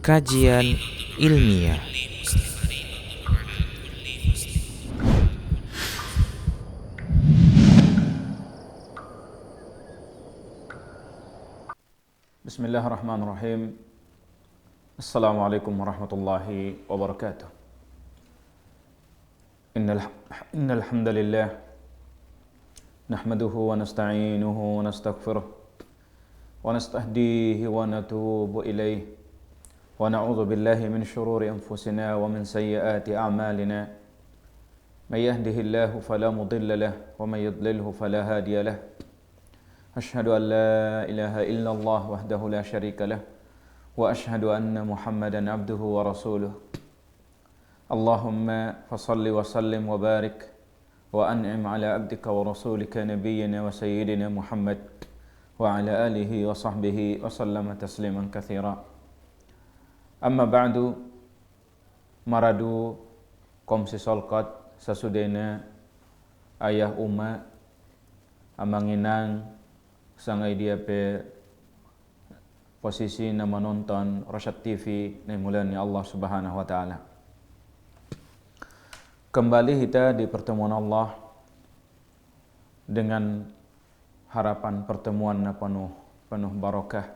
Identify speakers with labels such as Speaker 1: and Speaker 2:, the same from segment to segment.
Speaker 1: Kajian ilmiah.
Speaker 2: Bismillahirrahmanirrahim. Assalamualaikum warahmatullahi wabarakatuh. Innal hamdalillah nahmaduhu wa nasta'inuhu wa nastaghfiruh wa nastahdihi wa natubu ilayh wa na'udzu billahi min shururi anfusina wa min sayyiati a'malina. May yahdihillahu fala mudilla lahu wa may yudlilhu fala hadiya lahu. أشهد أن لا إله إلا الله وحده لا شريك له وأشهد أن محمدا عبده ورسوله اللهم فصل وسلم وبارك وأنعم على عبدك ورسولك نبينا وسيدنا محمد وعلى آله وصحبه وسلم تسليما كثيرا أما بعد maradu komsi solkat sasudena ayah umma amanginang sangai dia pe posisi na menonton Rosyad TV na mulianya Allah Subhanahu wa taala. Kembali kita di pertemuan Allah dengan harapan pertemuan na penuh barakah,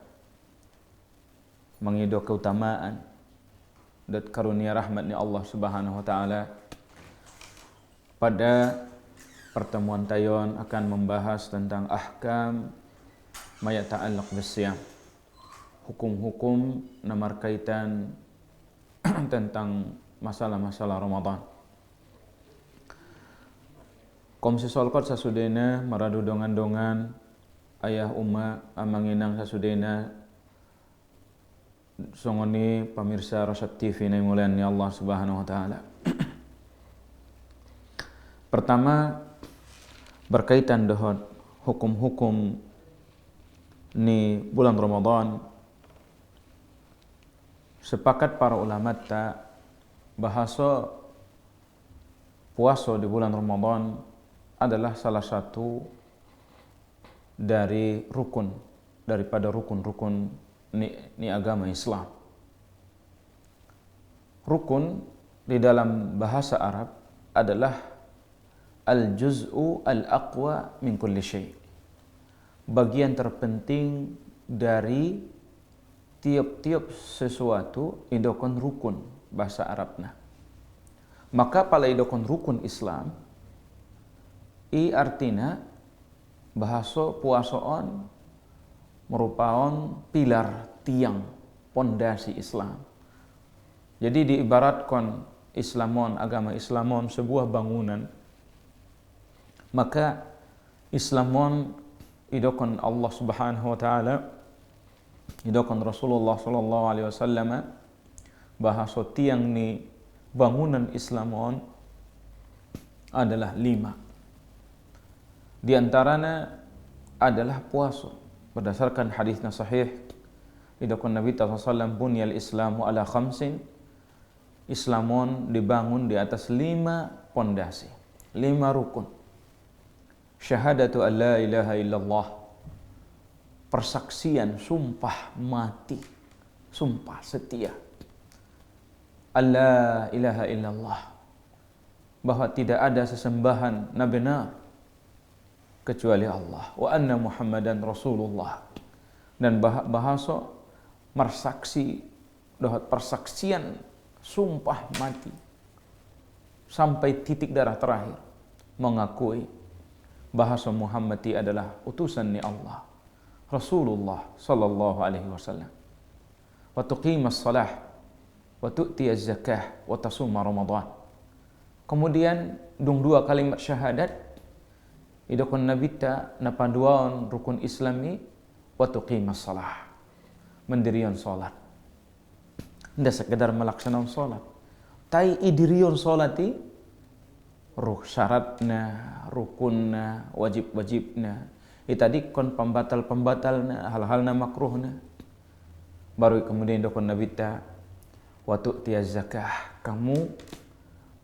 Speaker 2: mengido keutamaan dan karunia rahmat ni Allah Subhanahu wa taala. Pada pertemuan tayon akan membahas tentang ahkam ma yata'allaq bisyam, hukum-hukum na berkaitan tentang masalah-masalah Ramadan. Komsi solkot sasudena maradu dongan-dongan ayah umma amanginang sasudena songoni pemirsa Rosyad TV na muliani Allah Subhanahu wa taala. Pertama berkaitan dengan hukum-hukum ni bulan Ramadan, sepakat para ulama tak bahasa puasa di bulan Ramadan adalah salah satu dari rukun daripada rukun-rukun ni agama Islam. Rukun di dalam bahasa Arab adalah al-juz'u al-aqwa min kulli syai', bagian terpenting dari tiap-tiap sesuatu idokon rukun bahasa Arabna. Maka pala idokon rukun Islam artinya bahasa puasoon merupakan pilar tiang pondasi Islam. Jadi diibaratkan Islamon, agama Islamon sebuah bangunan, maka Islamon idokon Allah Subhanahu wa taala, idokon Rasulullah sallallahu alaihi wasallam bahasa tiang ni bangunan Islamon adalah 5. Di antaranya adalah puasa. Berdasarkan hadisnya sahih, idokon Nabi sallallahu alaihi wasallam bunyal Islamu ala khamsin, Islamon dibangun di atas 5 pondasi, 5 rukun. Syahadatu an la ilaha illallah, persaksian sumpah mati, sumpah setia, alla ilaha illallah, bahwa tidak ada sesembahan na benar kecuali Allah, wa anna Muhammadan Rasulullah, dan bahasa mersaksi dohot persaksian sumpah mati sampai titik darah terakhir, mengakui bahasa Muhammad adalah utusan ni Allah, Rasulullah sallallahu alaihi wasallam. Wa tuqimas salah wa tu'tiyaz zakah wa tasuma Ramadan. Kemudian dung 2 kalimat syahadat idokon Nabi ta na panduan rukun Islami, wa tuqimas salah, mendirian salat. Nda sekedar melaksanakan salat, tai idirion salati syaratna, rukunna, wajib-wajibna, tadi kon pembatal-pembatalna, hal-halna makruhna. Baru kemudian dokon Nabi ta wa tu'tiyaz zakah, kamu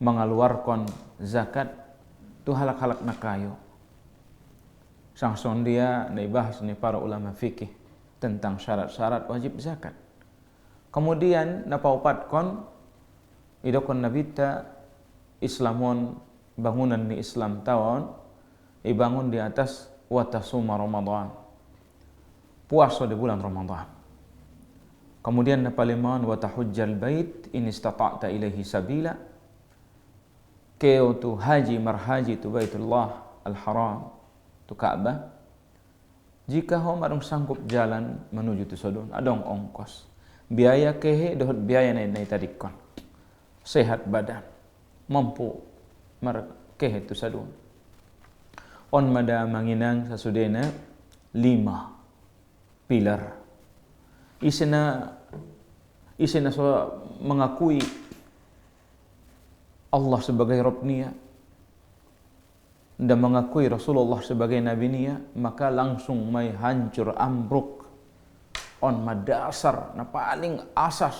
Speaker 2: mengeluarkan zakat tu halak-halak nakayo. Sangson dia dibahas ni para ulama fikih tentang syarat-syarat wajib zakat. Kemudian napaupatkon idokon nabita Islamon bangunan ni Islam tawon ibangun di atas watasuma Ramadan. Puasa di bulan Ramadan. Kemudian napaliman watahujjal bait in istata'ta ilaihi sabila. Keo tu haji marhaji tu Baitullah al-Haram tu Ka'bah. Jika ho marung sanggup jalan menuju tu sodon adong ongkos. Biaya kehe dohot biaya nai tadikon. Sehat badan, mampu mar kehe tu sadun. On mada manginang sasudena 5 pilar. Isena so mengakui Allah sebagai Rabb niya dan mengakui Rasulullah sebagai Nabi niya, maka langsung may hancur ambruk on madasar na paling asas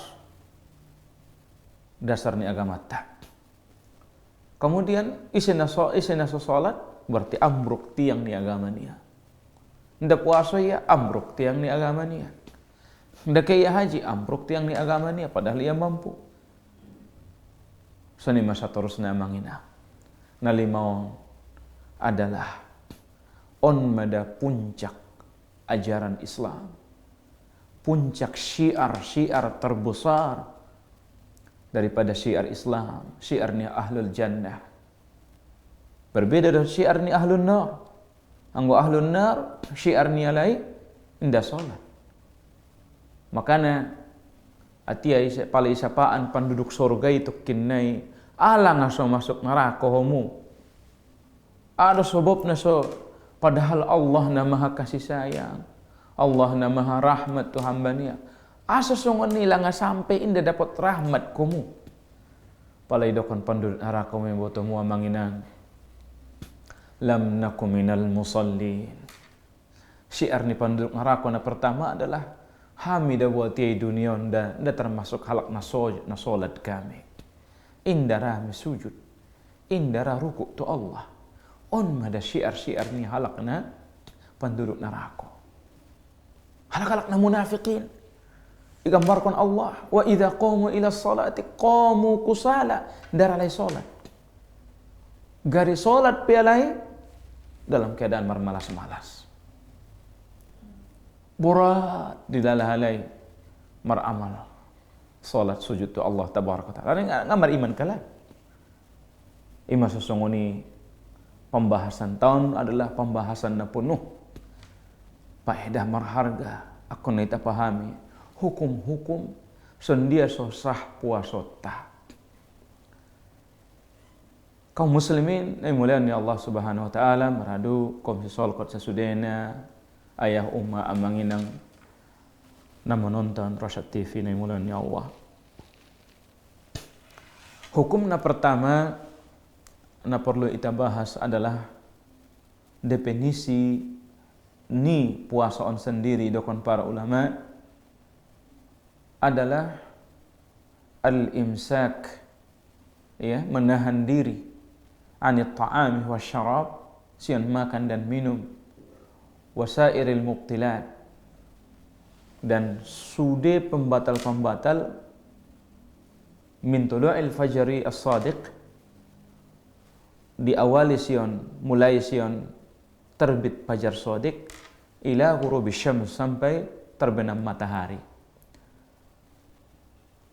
Speaker 2: dasar ni agama ta. Kemudian isena so salat berarti ambruk tiang ni agama niya. Nda puasa ya ambruk tiang ni agama niya. Nda kaya haji ambruk tiang ni agama niya padahal ia mampu. Sani masa terus na mangina. Na limau adalah on mada puncak ajaran Islam. Puncak syiar terbesar daripada syiar Islam, syiarnya ahlul jannah. Berbeda dengan syiarnya ahlun nar. Anggo ahlun nar syiarnya lain indah salat. Makanya atiai pala isapaan penduduk surga itu kinnai alang aso masuk neraka homu. Ada sebabnya so padahal Allah na maha kasih sayang. Allah na maha rahmat tu hambanya. Asa songon nila nga sampai inda dapat rahmat kumu. Palay dokon pandudut neraka mo boto mo manginang. Lam nakum minal musallin. Syiar ni penduduk neraka na pertama adalah hamida wa tiai dunia nda termasuk halak na solat kami. Indara sujud. Indara rukuk tu Allah. On mada syiar ni halak na penduduk neraka. Halak-halak na munafiqin. Digambarkan Allah, wa idza qamu ila salati qamu kusala, daralai salat. Gari salat pialai dalam keadaan marmalas-malas. Berat dilalahalai maramal salat sujud tu Allah tabaraka taala. Ngamar iman kala. Ima sesungguhnya pembahasan tahun adalah pembahasan na penuh faedah marharga. Aku nita pahami hukum-hukum sendia so sah puasa ta. Kaum muslimin mulian ya Allah Subhanahu wa taala maradu kaum sisol kot sasudena ayah umma amanginang na menonton Rosyad TV na mulian ya Allah. Hukum na pertama na perlu kita bahas adalah definisi ni puasa on sendiri dokon para ulama adalah al-imsak, ya, menahan diri anit ta'ami wa syarab, sian makan dan minum, wasairil mubtilat, dan sude pembatal-pembatal min tulu'il fajri as-sadiq, diawali sion, mulai sion terbit fajar shadiq ila ghurubi syams, sampai terbenam matahari.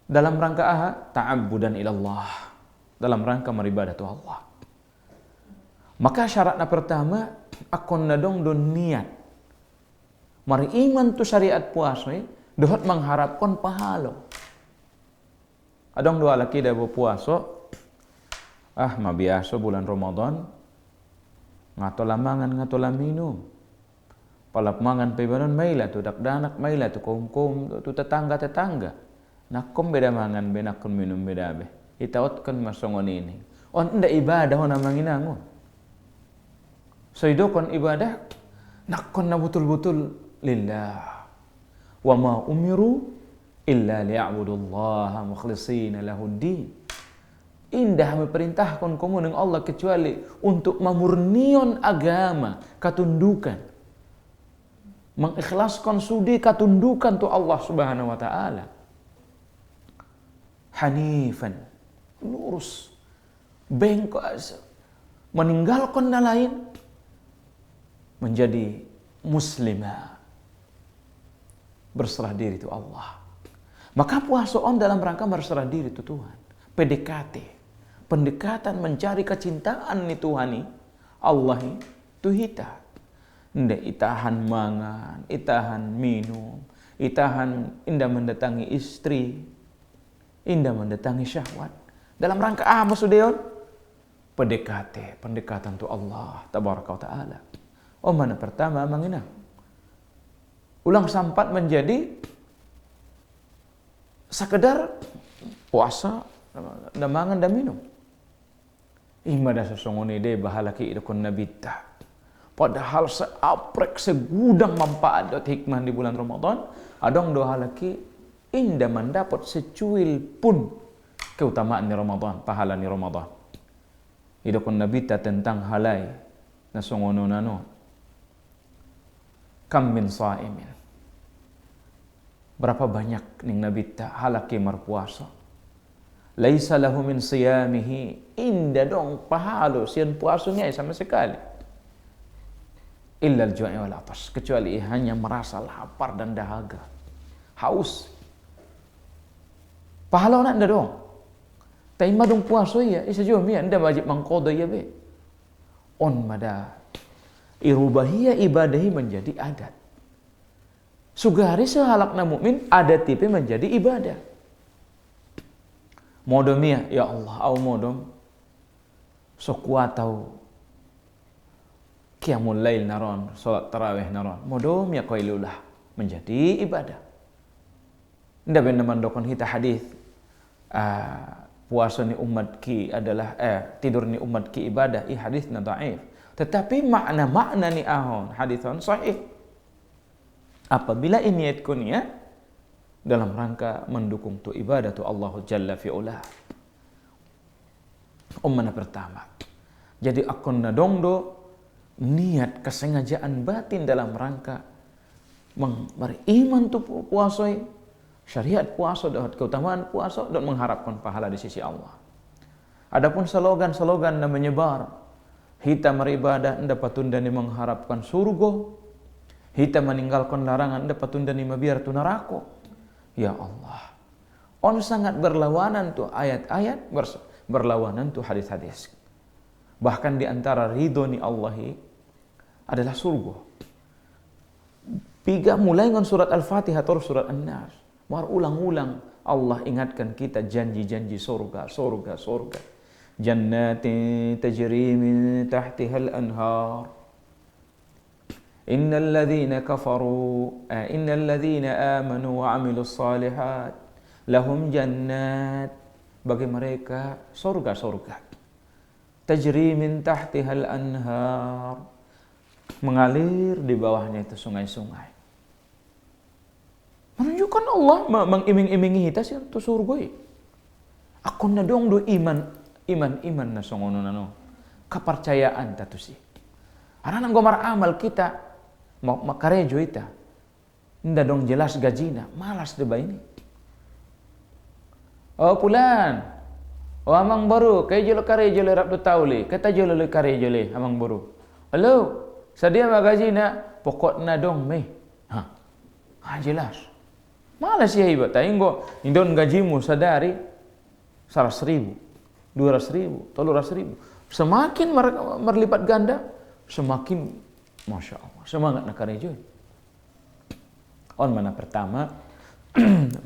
Speaker 2: Dalam rangka aha? Ta'abbudan ilallah, dalam rangka beribadah tu Allah. Maka syaratnya pertama akon nadong don niat. Mari iman tu syariat puasa dohot mengharapkan pahala. Adong dua laki dah berpuasa, mah biasa bulan Ramadan ngatola mangan ngatola minum. Palap mangan pebanon maila tu dak danak maila tu kaum tu tetangga. Nakom beda mangan be nakon minum beda be. Itaotkan masongon ini. On nda ibadah ona manginangon. Saidokon ibadah nakon na betul-betul lillah. Wa ma umiru illa liya'budullaha mukhlishina lahuddin. Indah memerintahkan kamu dengan Allah kecuali untuk memurnion agama, ketundukan. Mengikhlaskan sudi ketundukan tu Allah Subhanahu wa taala. hanifan, lurus, bengkok, meninggalkan yang lain, menjadi muslimah, berserah diri itu Allah. Maka puasa on dalam rangka berserah diri itu Tuhan. PDKT, pendekatan mencari kecintaan ni Tuhan ni, Allah ni, tu hita. Ndak itahan mangan, itahan minum, itahan indah mendatangi istri, indah mendatangi syahwat. Dalam rangka apa sudeon? PDKT, pendekatan tu Allah tabaraka wa taala. Mana pertama mangina. Ulang sampat menjadi sekedar puasa, mangan dan minum. Imada sesungguhnya de bahalaki idakun nabita. Padahal seaprek segudang manfaat dan hikmah di bulan Ramadan, adong doa laki indah mendapat secuil pun keutamaan di Ramadan, pahala di Ramadan. Idakun nabita tentang halai nasongono nano. Kam min saimin. Berapa banyak ning nabita halaki marpuasa. Laisa lahu min siyamihi, indah dong pahala sian puasanya sama sekali. Illa al-ju'i wal atas, kecuali hanya merasa lapar dan dahaga, haus. Pahala nak dong. Tai madung puasa ya, isa jom ya anda wajib mangqada ya be. On mada irubahiyya ibadahi menjadi adat. Sugari sehalakna mukmin adat tipe menjadi ibadah. Modom ya Allah, au modom sokwa tau qiyamul lail naron, salat tarawih naron, modom ya qailulah menjadi ibadah. Ndak ben mandokon hita hadis puasa ni umat ki adalah tidur ni umat ki ibadah, hadisna dhaif. Tetapi makna ni ahon hadisan sahih. Apabila niat kunia dalam rangka mendukung tu ibadah tu Allah Jalla fi'ula. Mana pertama. Jadi akun nadongdo niat kesengajaan batin dalam rangka beriman tu puasa, syariat puasa dan keutamaan puasa dan mengharapkan pahala di sisi Allah. Adapun slogan-slogan yang menyebar, kita beribadah dapat tunda ni mengharapkan surga, kita meninggalkan larangan dapat tunda ni mabiar tu neraka. Ya Allah, on sangat berlawanan tu ayat-ayat, berlawanan tu hadis-hadis. Bahkan di antara ridho ni Allah adalah surga. Piga mulai dengan surat Al-Fatihah atau surat An-Nas. Mar ulang-ulang Allah ingatkan kita janji-janji surga. Jannatin tajri min tahtiha al-anhar. Innal ladzina amanu wa 'amilus shalihat lahum jannat, bagi mereka surga-surga. Tajri min tahtihal anhar, mengalir di bawahnya itu sungai-sungai. Menunjukkan Allah mengiming-imingi kita sih itu surga. Aku nadong do iman na songono nano. Kepercayaan tatu sih. Anak gomar amal kita makarejo ita. Nda dong jelas gajina, malas deba ini. Oh pulan. Oh amang baru, kaya jolo karejo le rap do tauli, kata jolo le karejo le amang baru. Halo, sadia magaji na pokok na dong me. Jelas. Malas ya iba, tainggo indon gajimu sadari 100.000, 200.000, 300.000. Semakin merlipat ganda, semakin Masya Allah, semangat nak karejo. On mana pertama,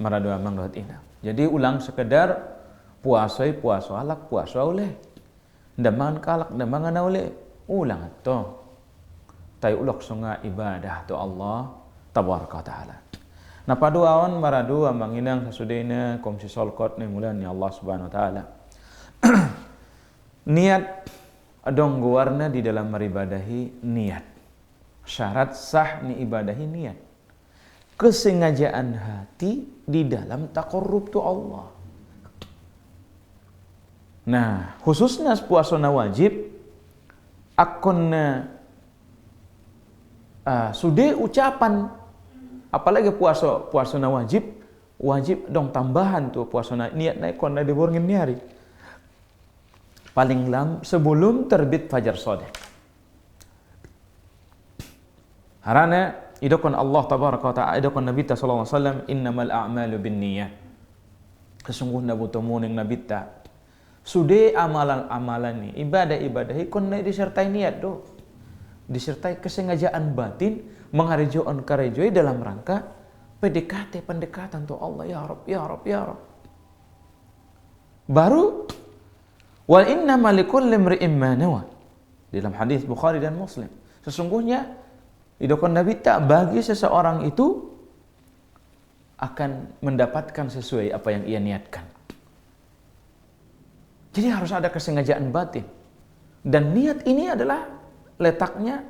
Speaker 2: marado amang dohat ina. Jadi ulang sekedar puasa alak puasa oleh ndaman kalak ndaman oleh ulang to tay ulok sunga ibadah to Allah tabaraka taala. Na paduaon maradu manginang sasudena komsi solkot ni mulan ni Allah Subhanahu wa taala. Niat adong guarna di dalam meribadahi niat. Syarat sah ni ibadahi niat. Kesengajaan hati di dalam taqarrub tu Allah. Nah, khususnya puasa wajib akon sudah ucapan, apalagi puasa wajib wajib dong tambahan tuh puasa niat naik kon di borngin niari. Paling sebelum terbit fajar shadiq. Harana idokon Allah tabaraka wa ta'ala idokon Nabi ta sallallahu alaihi wasallam innamal a'malu binniyat. Sesungguhnya butuh Nabi ta sudah amalan-amalan ni ibadah-ibadah ikon disertai niat do. Disertai kesengajaan batin mengharjoan karejoi dalam rangka pendekatan tu Allah ya Rabb ya Rabb ya Rabb. Baru wa innama likulli imri'in ma nawa. Dalam hadis Bukhari dan Muslim. Sesungguhnya idokon Nabi tak bagi seseorang itu akan mendapatkan sesuai apa yang ia niatkan. Jadi harus ada kesengajaan batin. Dan niat ini adalah letaknya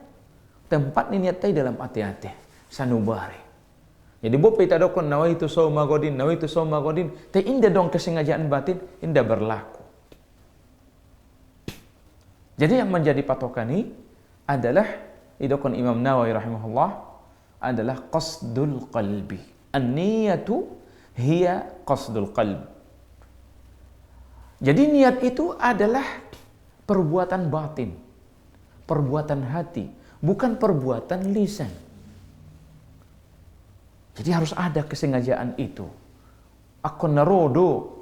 Speaker 2: tempat niat tadi dalam hati-hati. Sanubari. Jadi bope tak dokon nawaitu sauma godin, teh indah dong kesengajaan batin indah berlaku. Jadi yang menjadi patokan ini adalah idokon Imam Nawawi rahimahullah adalah qasdul qalbi. An-niyatu hiya qasdul qalb. Jadi niat itu adalah perbuatan batin, perbuatan hati, bukan perbuatan lisan. Jadi harus ada kesengajaan itu. Aku narodo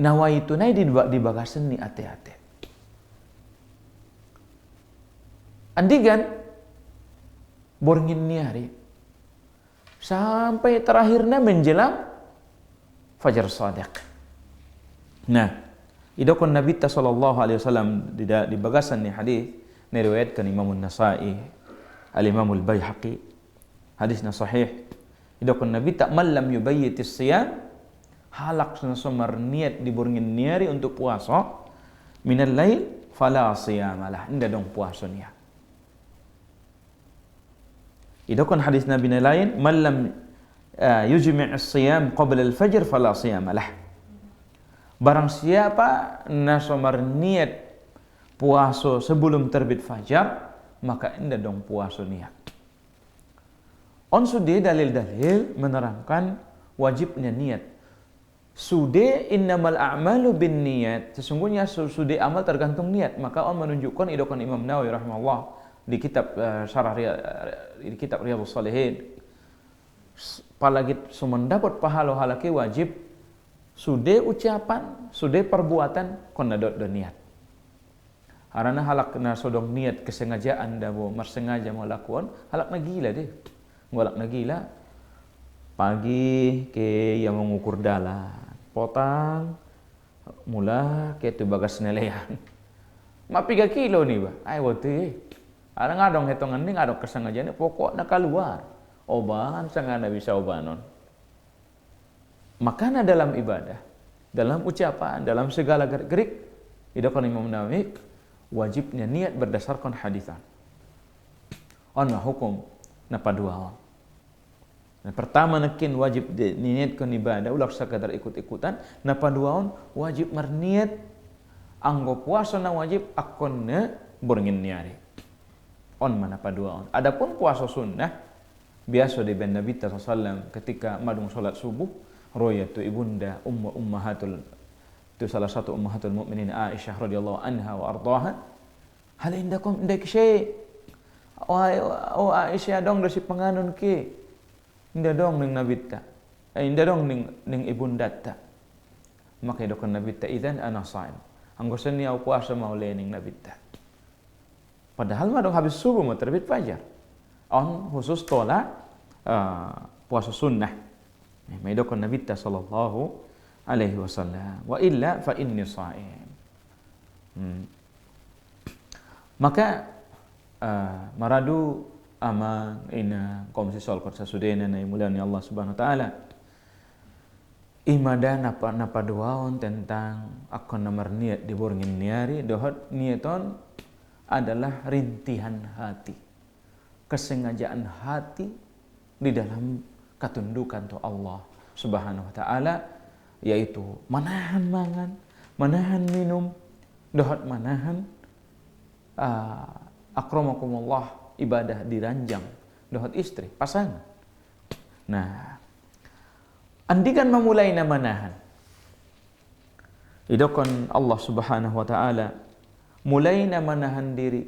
Speaker 2: nawaitu nai di bagasan ni ate-ate. Andigan borngin niari sampai terakhirnya menjelang fajar shadiq. Nah, idokon Nabi sallallahu alaihi wasallam di bagasan ni hadis diriwayatkan Imam An-Nasa'i, Al-Imam Al-Baihaqi, hadisnya sahih. Idokon Nabi tak malam yubayyitis siyam halak sumar niat diborngin niari untuk puasa minal lail fala siyamalah, indah dong puasa niat. Idokon hadis Nabi lain malam yujmi' as-siyam qabla al-fajr fala siyamalah. Barang siapa nasomar niat puasa sebelum terbit fajar, maka indah dong puasa niat. On sudah dalil-dalil menerangkan wajibnya niat. Sudah innamal a'malu bin niat. Sesungguhnya sudah amal tergantung niat. Maka on menunjukkan idokon Imam Nawawi rahimahullah di kitab di kitab Riyadhus Shalihin. Apalagi mendapat pahala halaki wajib sudah ucapan, sudah perbuatan kon nadot do niat. Karena halak na sodong niat kesengajaan dabo mersengaja melakukan halak na gila deh. Ngolak na gila. Pagi ke yang mengukur dalan, potang mula ke tu bagas nelayan. Ma 3 kilo nih ba. Ay waktu ada ngadong hitungan ni ngadong kesengajaan pokok na keluar. Oban sangat bisa obanon. Makanya dalam ibadah, dalam ucapan, dalam segala gerik, idokon Imam Nawawi wajibnya niat berdasarkan hadisan. Ona hukum napa dua. Nah, pertama nekin wajib niatkan ibadah ulah sekadar ikut-ikutan. Napa dua wajib merniat anggo puasa na wajib akonna borngin niari. On mana pa dua. Adapun puasa sunnah biasa di ben Nabi sallallahu alaihi wasallam ketika madung salat subuh roya tu ibunda ummahatul itu salah satu ummahatul mukminin Aisyah radhiyallahu anha wa ardhaha hal indakum indak syai oh Aisyah dong dosi panganon ke inda dong ning Nabi ta inda dong ning ibunda ta maka idokon Nabi ta idzan ana shaim anggo seni au puasa mau le ning Nabi ta padahal madung habis subuh mau terbit fajar on khusus tola puasa sunnah. Maidokon Nabi sallallahu alaihi wasallam. Wa illa fa inni shaim. Maka maradu ama ina komisi sol korsa sudena na imuliani Allah Subhanahu wa taala. Imada napa doaon tentang akon nomor niat diborngin niari dohot niaton adalah rintihan hati. Kesengajaan hati di dalam ketundukan tu Allah Subhanahu wa taala yaitu manahan mangan, manahan minum, dohot manahan akramakumullah ibadah diranjang, dohot istri, pasangan. Nah, andikan memulai manahan. Idokon Allah Subhanahu wa taala mulai manahan diri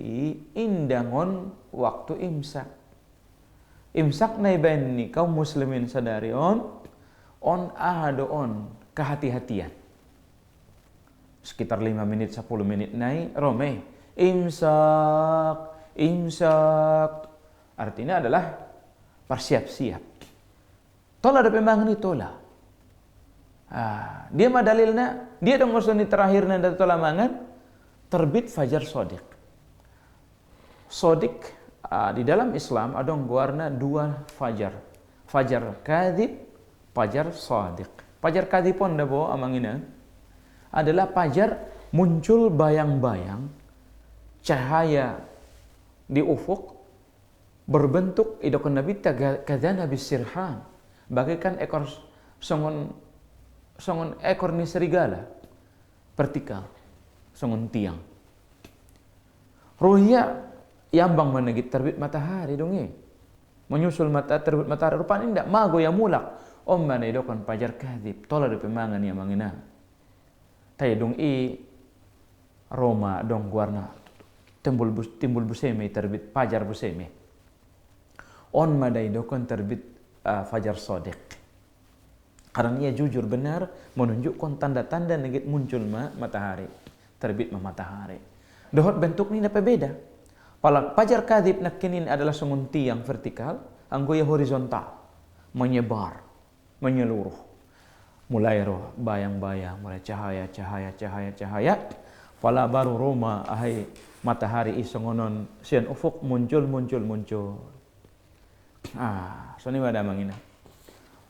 Speaker 2: indangon waktu imsak. Imsak na iban ni kaum muslimin sadari on ahado on kehati-hatian. Sekitar 5 menit 10 menit nai rome imsak artinya adalah bersiap-siap. Tola ada pembangun itola. Dia mah dalilnya, dia dong ngosoni terakhir nanda tola mangan terbit fajar sodik. Sodik di dalam Islam ada warna 2 fajar. Fajar kadhib, fajar sodik. Fajar kadhib pun dabo amangina adalah fajar muncul bayang-bayang cahaya di ufuk berbentuk idokon Nabi kadzana bisirhan, bagaikan ekor songon ekor ni serigala vertikal songon tiang. Ruhya yambang menegit terbit matahari donge. Menyusul terbit matahari rupanya indak mago ya mulak. Mana idokon fajar kadhib tola de pemangan ya mangina. Tay dong Roma dong warna timbul buseme terbit fajar buseme. On madai dokon terbit fajar sodik. Karena ia jujur benar menunjukkan tanda-tanda negit muncul matahari, terbit matahari. Dohot bentuk ini dapat beda. Pala fajar kadhib nakinin adalah songon tiang vertikal, anggoya horizontal, menyebar, menyeluruh. Mulai roh bayang-bayang, mulai cahaya. Pala baru Roma ahai matahari isongonon sian ufuk muncul. Soni wada mangina.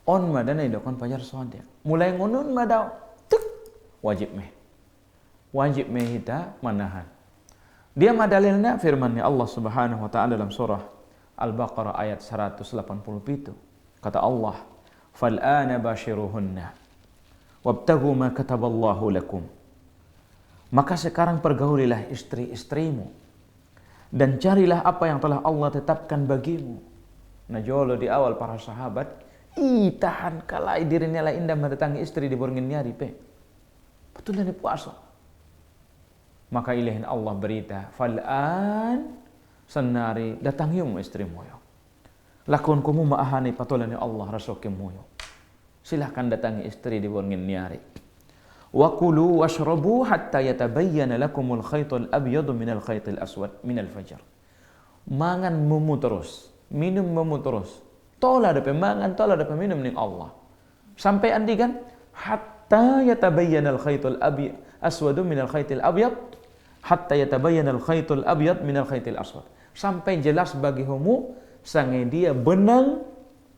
Speaker 2: On madana idokon fajar sodik. Mulai ngonun madau tuk wajib meh hita manahan. Dia madalilnya firman-Nya Allah Subhanahu wa taala dalam surah Al-Baqarah ayat 187. Kata Allah, "Fal'ana bashiruhunna wabtaghu ma kataballahu lakum." Maka sekarang pergaulilah istri-istrimu dan carilah apa yang telah Allah tetapkan bagimu. Najolo di awal para sahabat tahan kalai dirinya lah indah mendatangi istri di borngin nyari pe. Betul ni puasa. Maka ilahin Allah berita, fal'an senari datang yung istrimu yo. Lakon kumu maahani patulani Allah rasokimu yo. Silahkan datangi istri di borngin nyari. Wa kulu washrabu hatta yatabayyana lakumul khaytul abyadu minal khaytil aswad minal fajar. Mangan mumu terus, minum mumu terus. Tola ada pemangan, tola ada peminum ning Allah. Sampai andi kan hatta yatabayyana al-khaytul aswadu minal khaytil abyad hatta yatabayyana al-khaytul abyad minal khaytil aswad. Sampai jelas bagi kamu sange dia benang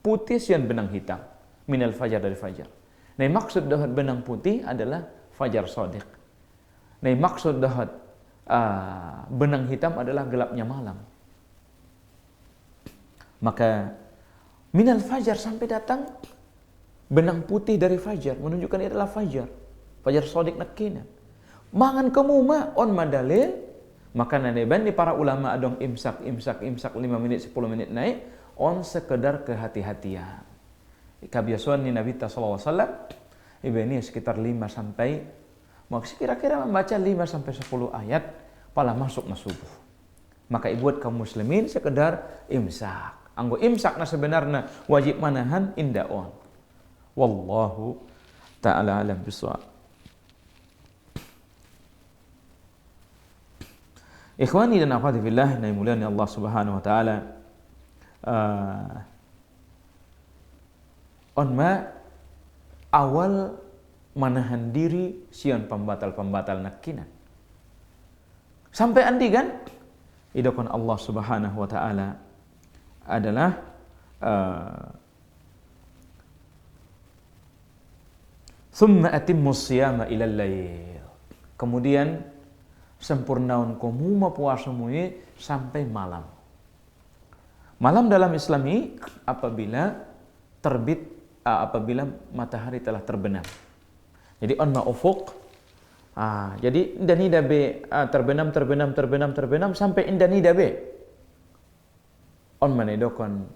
Speaker 2: putih sian benang hitam minal fajar dari fajar. Nah, maksud dahat benang putih adalah fajar sodik. Nah, maksud dahat benang hitam adalah gelapnya malam. Maka minal fajar sampai datang benang putih dari fajar menunjukkan ini adalah fajar sodik nakina. Mangan kamu on madale maka naneban di para ulama adong imsak 5 menit 10 menit naik on sekedar kehati-hatian. Kebiasaan ni Nabi sallallahu alaihi wasallam ini sekitar 5 sampai maksud kira-kira membaca 5 sampai 10 ayat pala masuk subuh. Maka buat kaum muslimin sekedar imsak. Anggo imsak na sebenarnya wajib manahan inda on. Wallahu ta'ala alam bisawab. Ikhwani dan akhwati fillah na muliani Allah Subhanahu wa taala. Awal manahan diri sian pembatal-pembatal nakinan. Sampai andi kan idokon Allah Subhanahu wa taala adalah thumma atimmus siyama ilal lail. Kemudian sempurnaun kamu puasamu sampai malam. Malam dalam Islami apabila matahari telah terbenam. Jadi on ma ufuk. Jadi indani dabe terbenam sampai indani dabe. On manedokon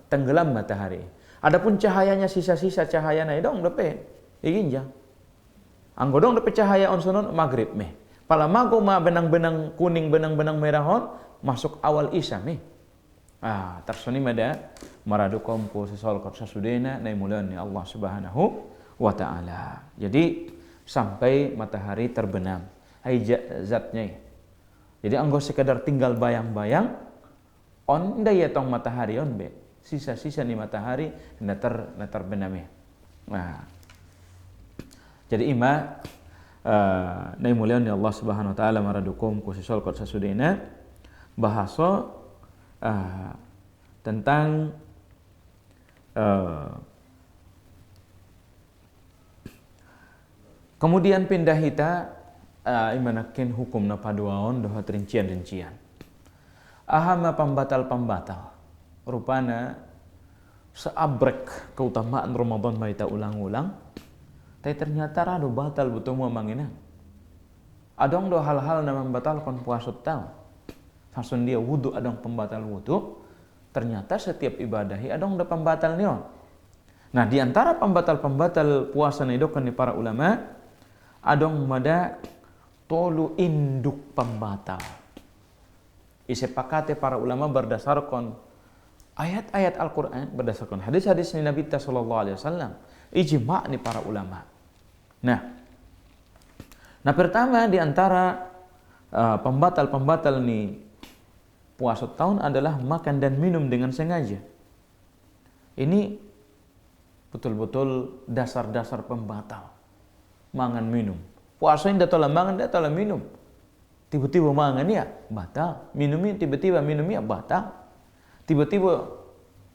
Speaker 2: tenggelam matahari. Adapun cahayanya sisa-sisa cahayana dong depe iginja. Anggo dong depe cahaya on sonon maghrib meh. Pala mago ma benang-benang kuning benang-benang merahon masuk awal isya meh. Tersuni mada maradu kompo sesol kot sasudena nai mulan Allah Subhanahu wa taala. Jadi sampai matahari terbenam. Hai zatnya. Jadi anggo sekedar tinggal bayang-bayang on daya tong matahari on be. Sisa-sisa ni matahari na terbenam ya. Jadi nai mulan Allah Subhanahu wa taala maradu kompo sesol kot sasudena bahasa tentang kemudian pindah hita imanakin hukum na paduaon doha rincian-rincian. Ahama pembatal-pembatal rupana seabrek keutamaan Ramadan maita ulang-ulang tapi ternyata rado batal betul mau mangina. Adong do hal-hal na membatalkan puasa tau. Fasun dia wudu adong pembatal wudu, ternyata setiap ibadahi adong da pembatal nion. Nah, di antara pembatal-pembatal puasa nidokan ni para ulama adong mada tolu induk pembatal. Isepakate para ulama berdasarkan ayat-ayat Al-Qur'an, berdasarkan hadis-hadis Nabi sallallahu alaihi wasallam, ijma' ni para ulama. Nah pertama di antara pembatal-pembatal ni puasa tahun adalah makan dan minum dengan sengaja. Ini betul-betul dasar-dasar pembatal. Mangan minum. Puasa ini datang mangan, datang minum. Tiba-tiba mangan ya batal. Minumnya tiba-tiba minumnya batal. Tiba-tiba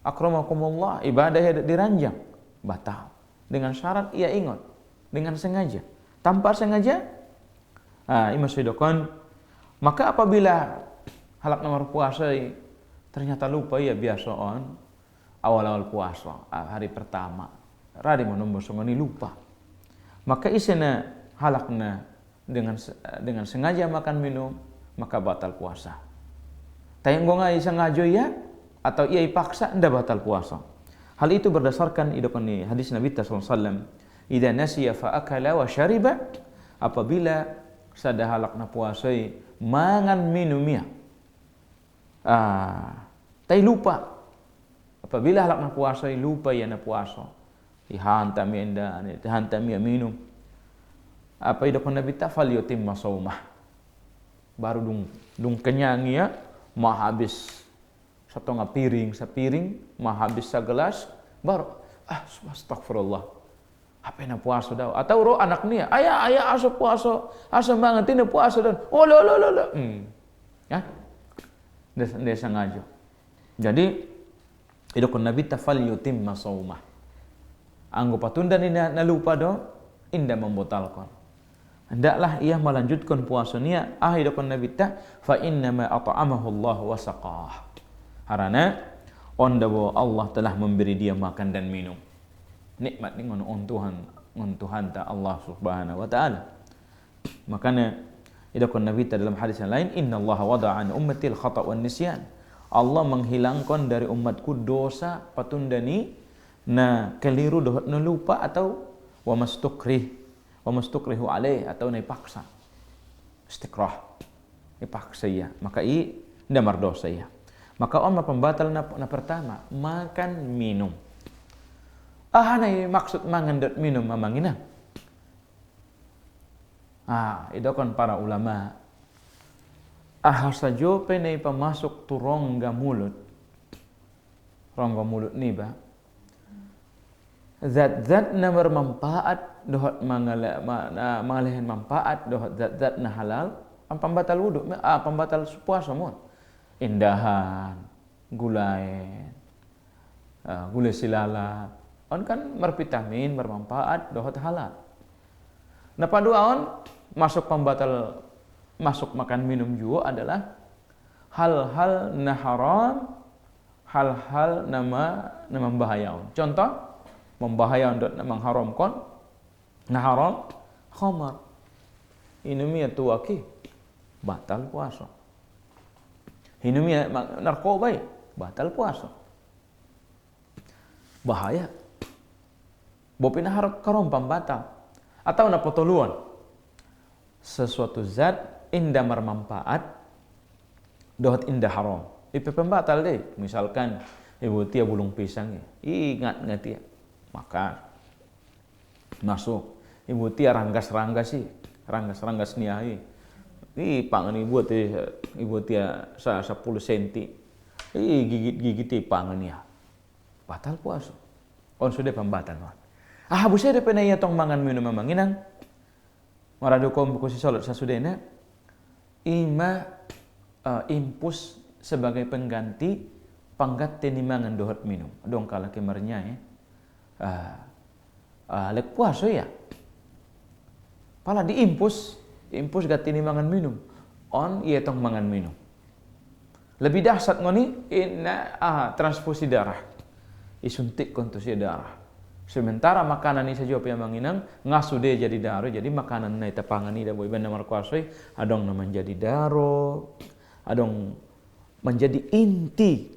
Speaker 2: akramakumullah ibadah diranjang batal. Dengan syarat ia ingat. Dengan sengaja. Tanpa sengaja imasidokon. Maka apabila halak nomor puasa ternyata lupa ya biasaan awal-awal puasa hari pertama radi menombo songoni lupa maka isena halakna dengan sengaja makan minum maka batal puasa. Tayang ngai sengaja ya atau ia ipaksa ndak batal puasa. Hal itu berdasarkan idokoni hadis Nabi sallallahu alaihi wasallam idza nasiya fa akala wa syariba apabila sada halakna puasa mangan minumnya tay lupa apabila halak na puasa lupa ya na puasa ihantam enda ihantam ya minum apa ida kon nabi tafal yutim masaumah baru dung kenyang ya mah habis setengah piring sepiring mah habis segelas baru astagfirullah apa na puasa dah atau ro anak ni ayah asa puasa asa banget ini puasa dan lo ya dia sengaja. Jadi idokon Nabi tafal yutim masaumah. Anggo patunda ni na lupa do indah membatalkan. Hendaklah ia melanjutkan puasanya. Idokon Nabi ta fa inna ma at'amahu Allah wa saqah. Harana onda Allah telah memberi dia makan dan minum. Nikmat ni ngon Tuhan ta Allah Subhanahu wa taala. Makanya idakon Nabi dalam hadis yang lain, Inna Allah wada'a an ummatil khata' wan nisyan. Allah menghilangkan dari umatku dosa patundani na keliru dohot na lupa atau wa mastukrihu alaih atau na ipaksa. Istiqrah. Ipaksa ya. Maka ndamar dosa ya. Maka on pembatal na pertama, makan minum. Na maksud mangan dan minum mamangina. Idokon para ulama sajo penai pemasuk tu rongga mulut ni ba zat-zat na bermanfaat dohot mangalehan manfaat dohot zat-zat na halal ang pembatal wudu pembatal puasa mon indahan gulai silalat on kan bervitamin bermanfaat dohot halal. Nah paduaon masuk makan minum juga adalah hal-hal na haram, hal-hal nama membahayakan. Contoh membahayakan dan mengharamkan na haram khamar. Inumia tuaki batal puasa. Inumia narkoba batal puasa. Bahaya. Bopina harap karom pembatal. Atau na potoluan. Sesuatu zat indah bermanfaat dohot indah haram. Ipe pembatal deh. Misalkan ibu tia bulung pisang ya. Ingat nggak tia? Maka masuk. Ibu tia ranggas-ranggas sih. Ranggas-ranggas niahi. Pangan ibu tia 10 senti. Gigit-gigit pangan ya. Batal puasa. On sudah pembatal. Buset ada penaya tong mangan minum manginang. Marado kom buku si salat sasudena. Ima impus sebagai pengganti panggat tinimangan dohot minum. Dong kala kemarnya ya. Lek puasa ya. Pala diimpus gat tinimangan minum. On iya tong mangan minum. Lebih dahsyat ngoni transfusi darah. Isuntik kontusi darah. Sementara makanan ini saja yang manginang ngasu dia jadi daro, jadi makanan na ita pangani da boy benda markuasoi adong na menjadi daro, adong menjadi inti.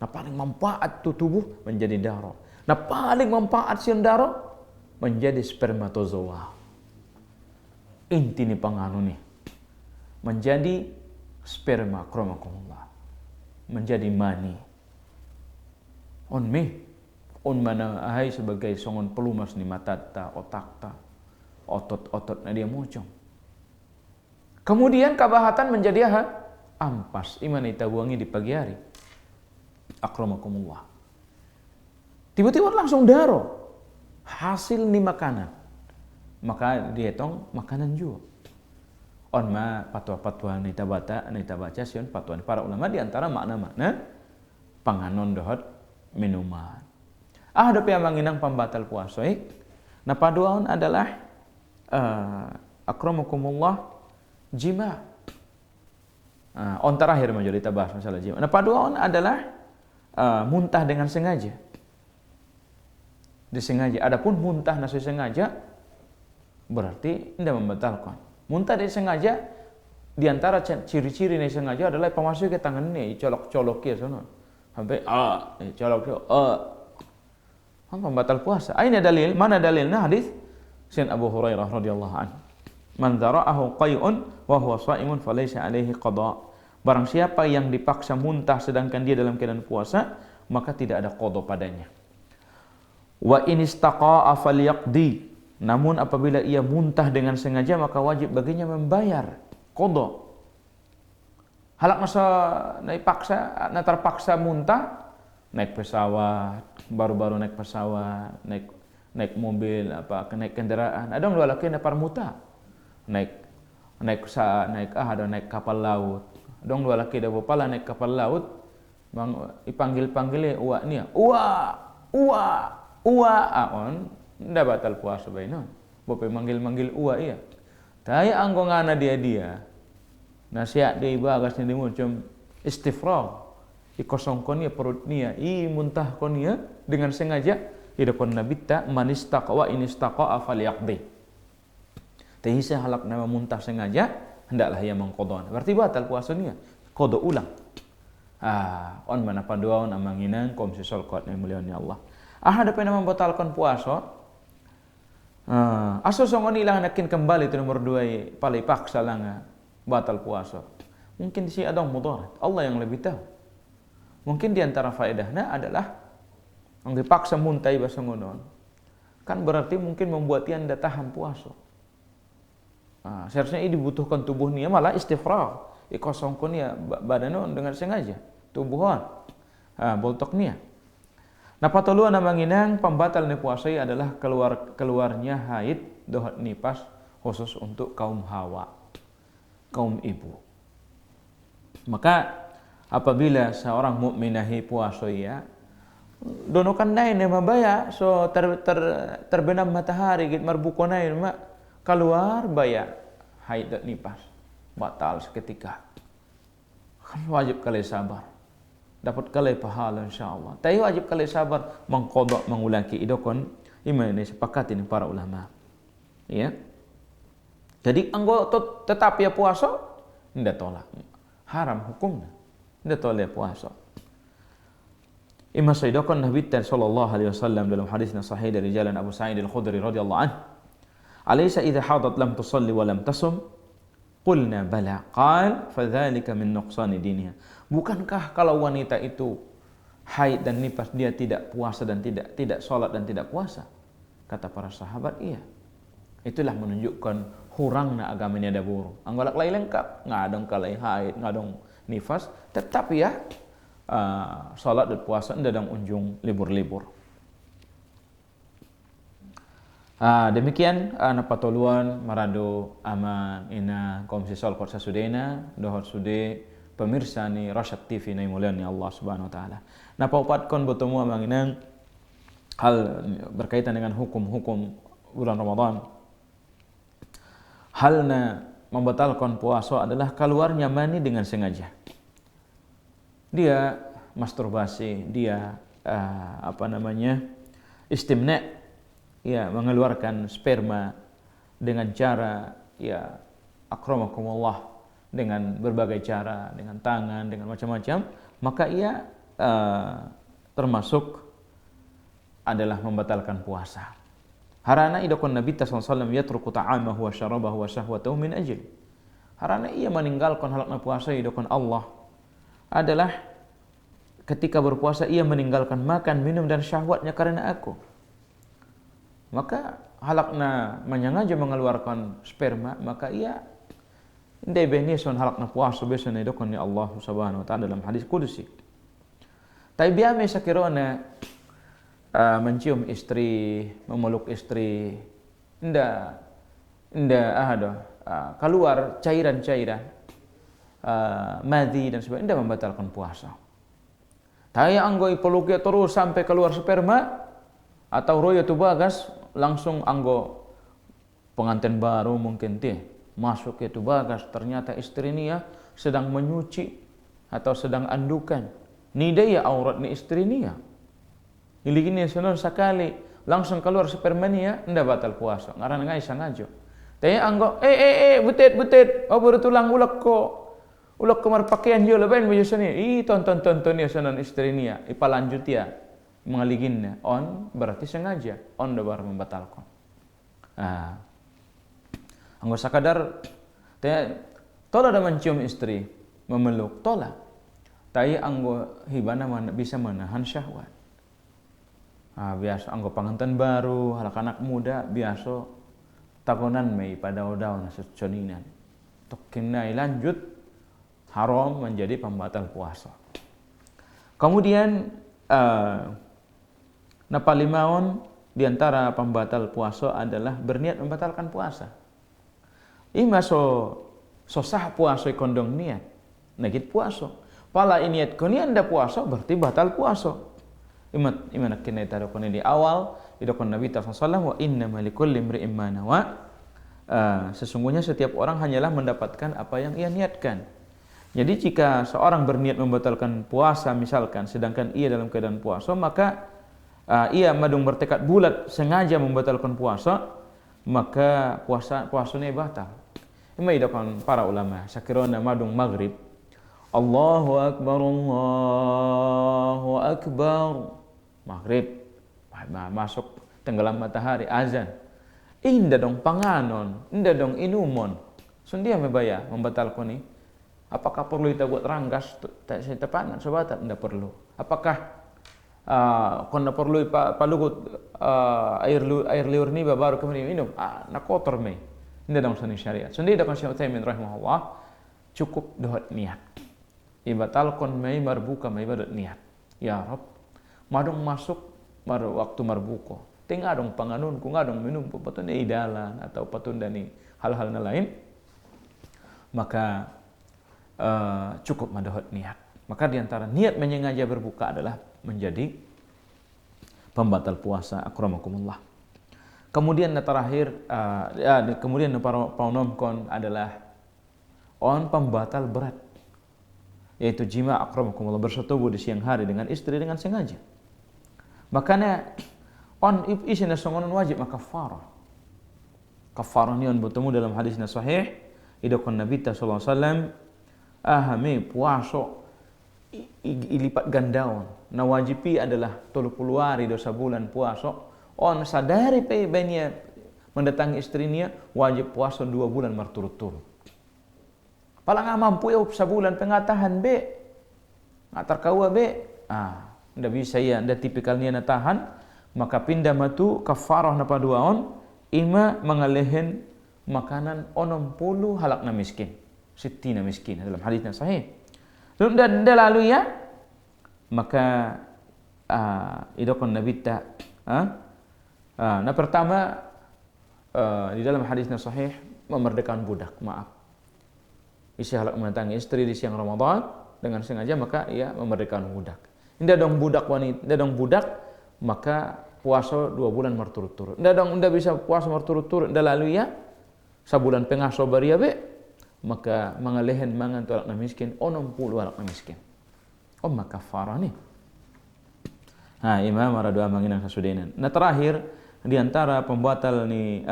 Speaker 2: Nah paling manfaat tu tubuh menjadi daro. Nah paling manfaat sian daro menjadi spermatozoa. Inti ni panganu nih. Menjadi sperma kromokromlah. Menjadi mani. On mana ahai sebagai songon pelumas ni matata, otakta, otot-otot na dia mocong. Kemudian kabahatan menjadi ampas. Iman ita buangi di pagi hari. Akramakumullah. Tiba-tiba langsung daro. Hasil ni makanan. Maka dia tong makanan juga. On ma patwa-patwa nita baca sion patwa para ulama di antara makna-makna panganon dohot minuman. Ada yang manginang pembatal puasa. Nah paduan adalah akramakumullah jima. On terakhir majorita bahas masalah jima. Nah paduan adalah muntah dengan sengaja. Disengaja. Adapun muntah nasi sengaja berarti tidak membatalkan. Muntah dengan sengaja di antara ciri-ciri yang sengaja adalah pemasuk ke tangan ini colok-colok ya sono. Sampai colok pembatal puasa. Aina dalil? Mana dalilnya? Hadis Sayyidina Abu Hurairah radhiyallahu anhu. Man dzara'ahu qai'un wa huwa sha'imun falaysa 'alaihi qada. Barang siapa yang dipaksa muntah sedangkan dia dalam keadaan puasa, maka tidak ada qada padanya. Wa in istaqa'a falyaqdi. Namun apabila ia muntah dengan sengaja maka wajib baginya membayar qada. Halak masa terpaksa muntah naik pesawat, baru-baru naik pesawat, naik mobil, naik kendaraan. Ada dua laki na parmuta. Naik kapal laut. Ada dua laki da bopala naik kapal laut. Ipanggil-panggil uwa niya. Uwa aon nda batal puasa bainon. Bope manggil-manggil uwa iya. Taya anggo ngana dia. Nasihat dia bagas ni macam istifrag. Ikosong konia perut nia, muntah konia dengan sengaja. Ida kon nabita manistaqa wa inistaqa falyaqdi. Tehisa halak nama muntah sengaja, hendaklah ia mengqadha. Berarti batal puasanya. Qadha ulang. On mana paduaon amanginan kom sisol qad ni mulianya Allah. Ada pena membatalkan puasa. Aso songon ilang nakin kembali itu nomor 2 palai paksa langa batal puasa. Mungkin si adong mudarat. Allah yang lebih tahu. Mungkin di antara faedahnya adalah yang dipaksa muntai bahasa ngonon. Kan berarti mungkin membuat dia tidak tahan puasa. Seharusnya ini dibutuhkan tubuhnya malah istifrag. Ikosongkon ya badannya dengan sengaja. Tubuhan. Boltoknya. Nah patoluan namanginang pembatal ni puasa adalah keluarnya haid dohot nipas khusus untuk kaum hawa. Kaum ibu. Maka apabila seorang mukminahi puasa ya donokan nain yang membaya so terbenam matahari git marbuko nain mak keluar baya haid dan nipas batal seketika kan wajib kalian sabar dapat kalian pahala insyaallah tapi wajib kalian sabar mengqadha mengulangi idokon iman ini sepakati para ulama ya jadi anggo tetap ya puasa ndak tolak haram hukumnya. Tidak boleh puasa. Imma sayyidakon Nabi sallallahu alaihi wasallam dalam hadisnya sahih dari jalan Abu Sa'id Al-Khudri radhiyallahu anhu, "Alaysa idza hadat lam tusalli wa lam tasum?" Qulna bala. Qal fadzalika min nuqsani diniha. Bukankah kalau wanita itu haid dan nifas dia tidak puasa dan tidak salat dan tidak puasa? Kata para sahabat, iya. Itulah menunjukkan hurangna agamanya ada buru. Anggolak lain lengkap, ngadong kalai haid, ngadong nifas, tetap ya salat dan puasa ndadang unjung libur-libur. Demikian napatuluan marado aman ina komisi sol korsa sudena dohor sude pemirsa ni Rasyad TV na imulian ni Allah Subhanahu wa taala. Napaupatkan bertemu amanginang hal berkaitan dengan hukum-hukum bulan Ramadan. Halna membatalkan puasa adalah keluarnya mani dengan sengaja. Dia masturbasi, dia istimna, ya, mengeluarkan sperma dengan cara ya akramakumullah, dengan berbagai cara, dengan tangan, dengan macam-macam, maka ia termasuk adalah membatalkan puasa. Harana idakon Nabi sallallahu alaihi wasallam yatruku ta'amahu wa syarabahu wa syahwatahu min ajli. Harana ia meninggalkan halakna puasa idakon Allah adalah ketika berpuasa ia meninggalkan makan, minum dan syahwatnya karena aku. Maka halakna menyengaja mengeluarkan sperma, maka ia ndebeni son halakna puasa beson idakon ni Allah Subhanahu wa taala dalam hadis kudusi. Tapi biame sakirona mencium istri, memeluk istri, keluar cairan-cairan madhi dan sebagainya, indah membatalkan puasa. Tapi anggoi peluknya terus sampai keluar sperma atau roya tu bagas, langsung anggo pengantin baru mungkin masuk itu bagas, ternyata istri niya sedang menyuci atau sedang andukan. Ni dia aurat ni istri niya. Iligini sunon sekali langsung keluar sperma niya, ndak batal puasa. Ngaran ngai sangajo. Tanya anggo butet oh baru tulang ulak ko mar pakaian jo laban baju seni. Tonton ya sunon istri niya, ipalanjut ya mengaliginnya. On berarti sengaja, on dabar membatalkan. Anggo sakadar tanya tola ada mencium istri, memeluk tola. Tai anggo hibana bisa menahan syahwat. Biasa anggo panganten baru, halak anak muda biasa takonan mei pada odaw na seconinan. Tokinai lanjut haram menjadi pembatal puasa. Kemudian napalimaon di antara pembatal puasa adalah berniat membatalkan puasa. Ima so sah puasa kondong niat, nagit puasa. Pala iniat ko niat nda puasa berarti batal puasa. Iman kena tarakon di awal idakon Nabi sallallahu alaihi wasallam wa innamal likulli imri'in ma nawa. Sesungguhnya setiap orang hanyalah mendapatkan apa yang ia niatkan. Jadi jika seorang berniat membatalkan puasa misalkan sedangkan ia dalam keadaan puasa, maka ia madung bertekad bulat sengaja membatalkan puasa, maka puasanya batal. Ima idakon para ulama sakirona madung maghrib, Allahu akbar maghrib, masuk tenggelam matahari, azan. Indah dong panganon, indah dong inumon. Sundia mebaya membatalkan ni. Apakah perlu kita buat ranggas saya tepangan sobat? Tidak perlu. Apakah kena perlu palugut air liur ni baru kemudian minum? Nak kotor me. Indah dong seni syariat. Sundia dakan Syekh Utsaimin rahimahullah cukup dohot niat. Ibatalkan me marbuka me ibadat niat. Ya Rabb, madong masuk waktu marbuko. Tinggal dong panganun, ku ngadong minum patun idalan atau patun dani hal-hal lain. Maka cukup madahot niat. Maka diantara niat menyengaja berbuka adalah menjadi pembatal puasa. Akramakumullah. Kemudian terakhir, kemudian para paunomkon adalah pembatal berat, yaitu jima. Akramakumullah, bersetubuh di siang hari dengan istri dengan sengaja. Makanya isina songonon wajib maka kafarah. Kafarah ni bertemu dalam hadisnya sahih idakon Nabi sallallahu alaihi wasallam ahame puasa ilipat gandaon na wajibi adalah 30 hari dosa bulan puasa. On sadari pe benya mendatangi istrinya wajib puasa 2 bulan berturut-turut. Pala nggak mampu ya sebulan pengatahan be, nggak terkawa be, ndak bisa ya, ndak tipikalnya na tahan, maka pindah matu kafarah na paduaon, ima mengalehin makanan 60 halak na miskin, sittina miskin dalam hadisnya sahih. Dan lalu ya, maka idokon Nabi ta, nah pertama di dalam hadisnya sahih memerdekakan budak, maaf. Isi halak mendatangi istri di siang Ramadan dengan sengaja maka ia memerdekakan budak. Indah dong budak wanita, indah dong budak maka puasa 2 bulan berturut-turut. Indah bisa puasa berturut-turut, indah lalu ya sebulan pengah sobaria be, maka mengalehin mangan tu anak miskin 60 anak miskin. Maka kafarah nih. Imam maradu amanginang sasudenan. Nah terakhir di antara pembatal ni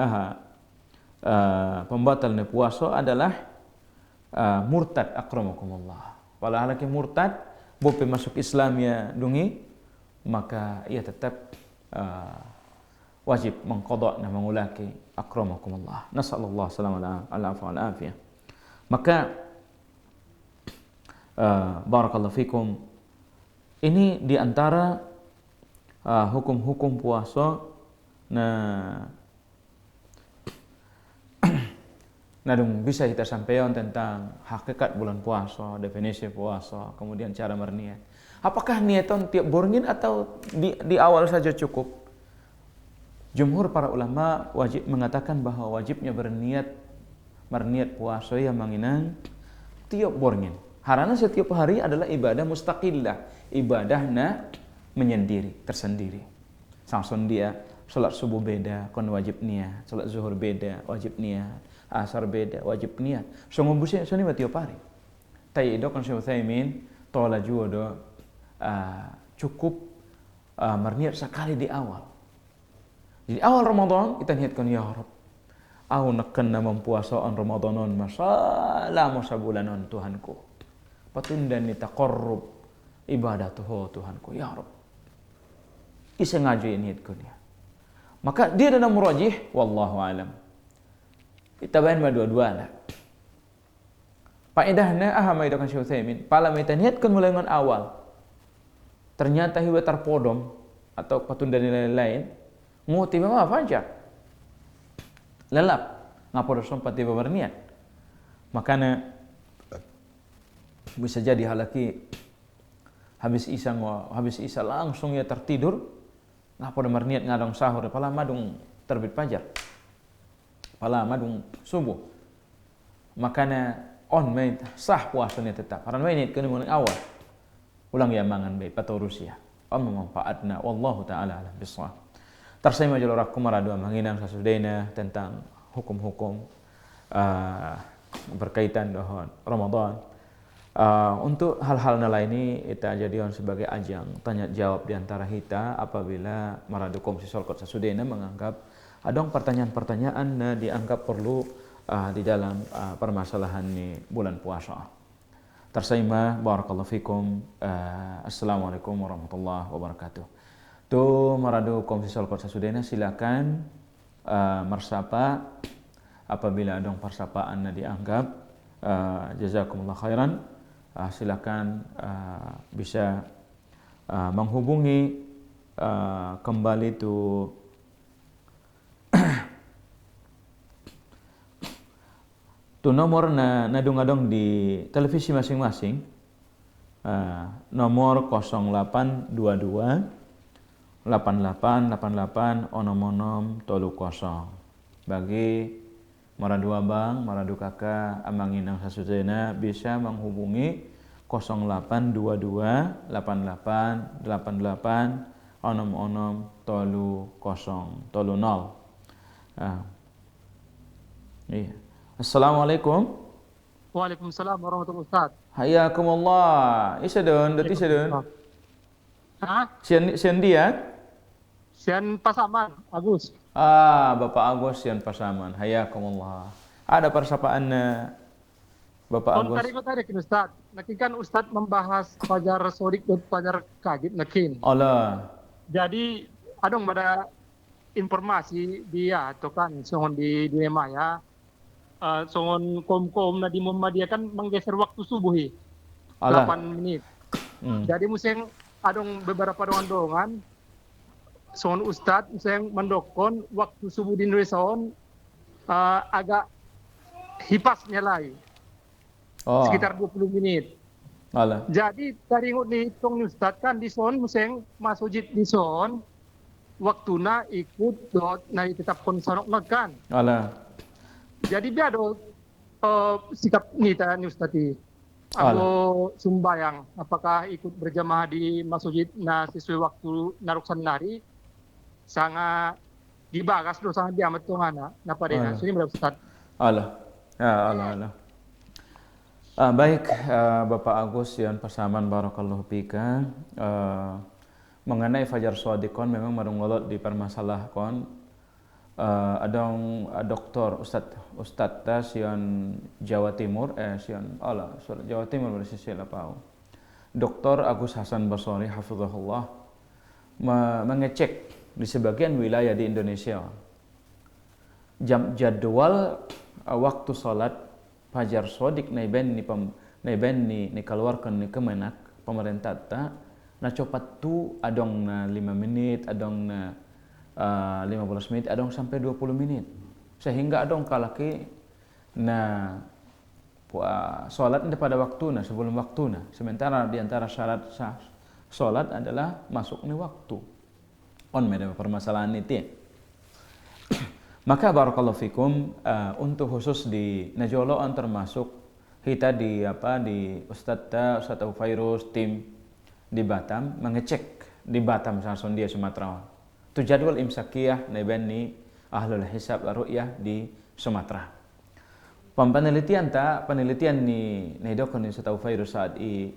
Speaker 2: pembatal ni puasa adalah murtad akramakumullah. Kalau halaki murtad bope masuk Islam ya dungi, maka ia tetap wajib mengqadha dan mengulaki akramakumullah. Nasallallahu alaihi wa afiyah. Maka barakallahu fikum, ini di antara hukum-hukum puasa Nadung bisa kita sampaikan tentang hakikat bulan puasa, definisi puasa, kemudian cara berniat. Apakah niatan tiap borngin atau di awal saja cukup? Jumhur para ulama wajib mengatakan bahwa wajibnya berniat puasa yang menginang tiap borngin. Karena setiap hari adalah ibadah mustaqillah, ibadahna menyendiri, tersendiri. Samson dia salat subuh beda, kon wajib niat, salat zuhur beda, wajib niat. Asar beda, wajib niat. So ngubusnya sini tiap hari. Tapi itu kan Syekh Utsaimin tola juga cukup berniat sekali di awal. Jadi awal Ramadan kita niatkan ya Rabb, aku neken na mempuasaan Ramadanon masalah masa bulanon Tuhanku. Patundan ni taqarrub ibadah Tuhanku ya Rabb. Isengaja niatkan ya. Maka dia dalam murajih wallahu alam. Kita bayan dua-dua lah. Faedahnya mai dokan Syekh Utsaimin, pala kita niatkan mulai dengan awal. Ternyata hiwa terpodom atau patunda lain-lain, nguti memang fajar. Lelap, ngapa sempat tiba berniat. Makanya bisa jadi halaki habis isa langsung ya tertidur, ngapa berniat ngadong sahur, pala madung terbit fajar. Pala madung subuh, makanya main sah puasanya tetap. Karena main itu mulai awal, ulang ya mangan baik atau Rusia. Memanfaatna, wallahu taala alam bisawab. Tersai majalurakum maradu manginang sasudena tentang hukum-hukum berkaitan dengan Ramadan. Untuk hal-hal lain ini kita jadikan sebagai ajang tanya jawab di antara kita apabila maradu komisi solkot sasudena menganggap ada pertanyaan-pertanyaan dianggap perlu di dalam permasalahan ni bulan puasa. Tersaima barakallahu fikum. Assalamualaikum warahmatullahi wabarakatuh. Tu maradu komisi solkot sasudena silakan mersapa apabila ada persapaan dianggap jazakumullah khairan. Silakan bisa menghubungi kembali tu nomor nadung-adung di televisi masing-masing, nomor 0822 8888 onom-onom 30. Bagi maradu abang, maradu kakak, amanginang sasudena bisa menghubungi 0822 8888 onom-onom 30. Iya. Assalamualaikum.
Speaker 3: Waalaikumsalam warahmatullahi wabarakatuh.
Speaker 2: Hayakumullah. Isadun, dati isadun. Sian dia?
Speaker 3: Sian Pasaman, Agus.
Speaker 2: Bapak Agus Sian Pasaman. Hayakumullah. Ada persapaan Bapak
Speaker 3: Kon
Speaker 2: Agus.
Speaker 3: tadi kan Ustaz. Nakin kan Ustaz membahas Fajar Sodik dan Fajar Kajib nakin.
Speaker 2: Allah.
Speaker 3: Jadi adong pada informasi dia atau kan sohon di dunia maya sohon kom na di Muhammadiyah kan menggeser waktu subuhi
Speaker 2: Allah.
Speaker 3: 8 menit.
Speaker 2: Hmm.
Speaker 3: Jadi musim adong beberapa dongan-dongan sohon Ustaz musim mendokon waktu subuh di Indonesia agak hipasnya lagi
Speaker 2: Oh.
Speaker 3: sekitar 20 menit.
Speaker 2: Allah.
Speaker 3: Jadi dari dihitung nih Ustaz kan di son musim masujid di son waktuna ikut dot na tetap konsonok not kan.
Speaker 2: Allah.
Speaker 3: Jadi dia ada sikap nita nih Ustaz aku sumbayang apakah ikut berjamaah di masjid na sesuai waktu naruksan nari sangat dibagas do sangat diamat tuh anak napa deh sini berapa Ustaz.
Speaker 2: Allah. Ya Allah Allah. Baik Bapak Agus yang Pasaman barakallahu fika. Mengenai Fajar Swadikon memang marungolot dipermasalahkan. Adong doktor Ustad tas yang Jawa Timur sian Jawa Timur bersisi lapau. Dr. Agus Hasan Basori hafizahullah mengecek di sebagian wilayah di Indonesia jadwal waktu salat Fajar Sodik naiben ni keluarkan ni kemenak pemerintah ta na copat tu adong na 5 menit adong na 15 menit adong sampai 20 menit sehingga adong kalaki na salat pada waktu na sebelum waktu na sementara di antara syarat salat adalah masuk ni waktu on meda permasalahan itu. Maka barakallahu fikum untuk khusus di Najoloan termasuk kita di Ustadz Abu Fairuz tim di Batam mengecek di Batam Sarson dia Sumatera. Tu jadwal imsakiyah nebeni ahlul hisab ru'yah di Sumatera. Penelitian ni dokon ni Ustadz Abu Fairuz saat di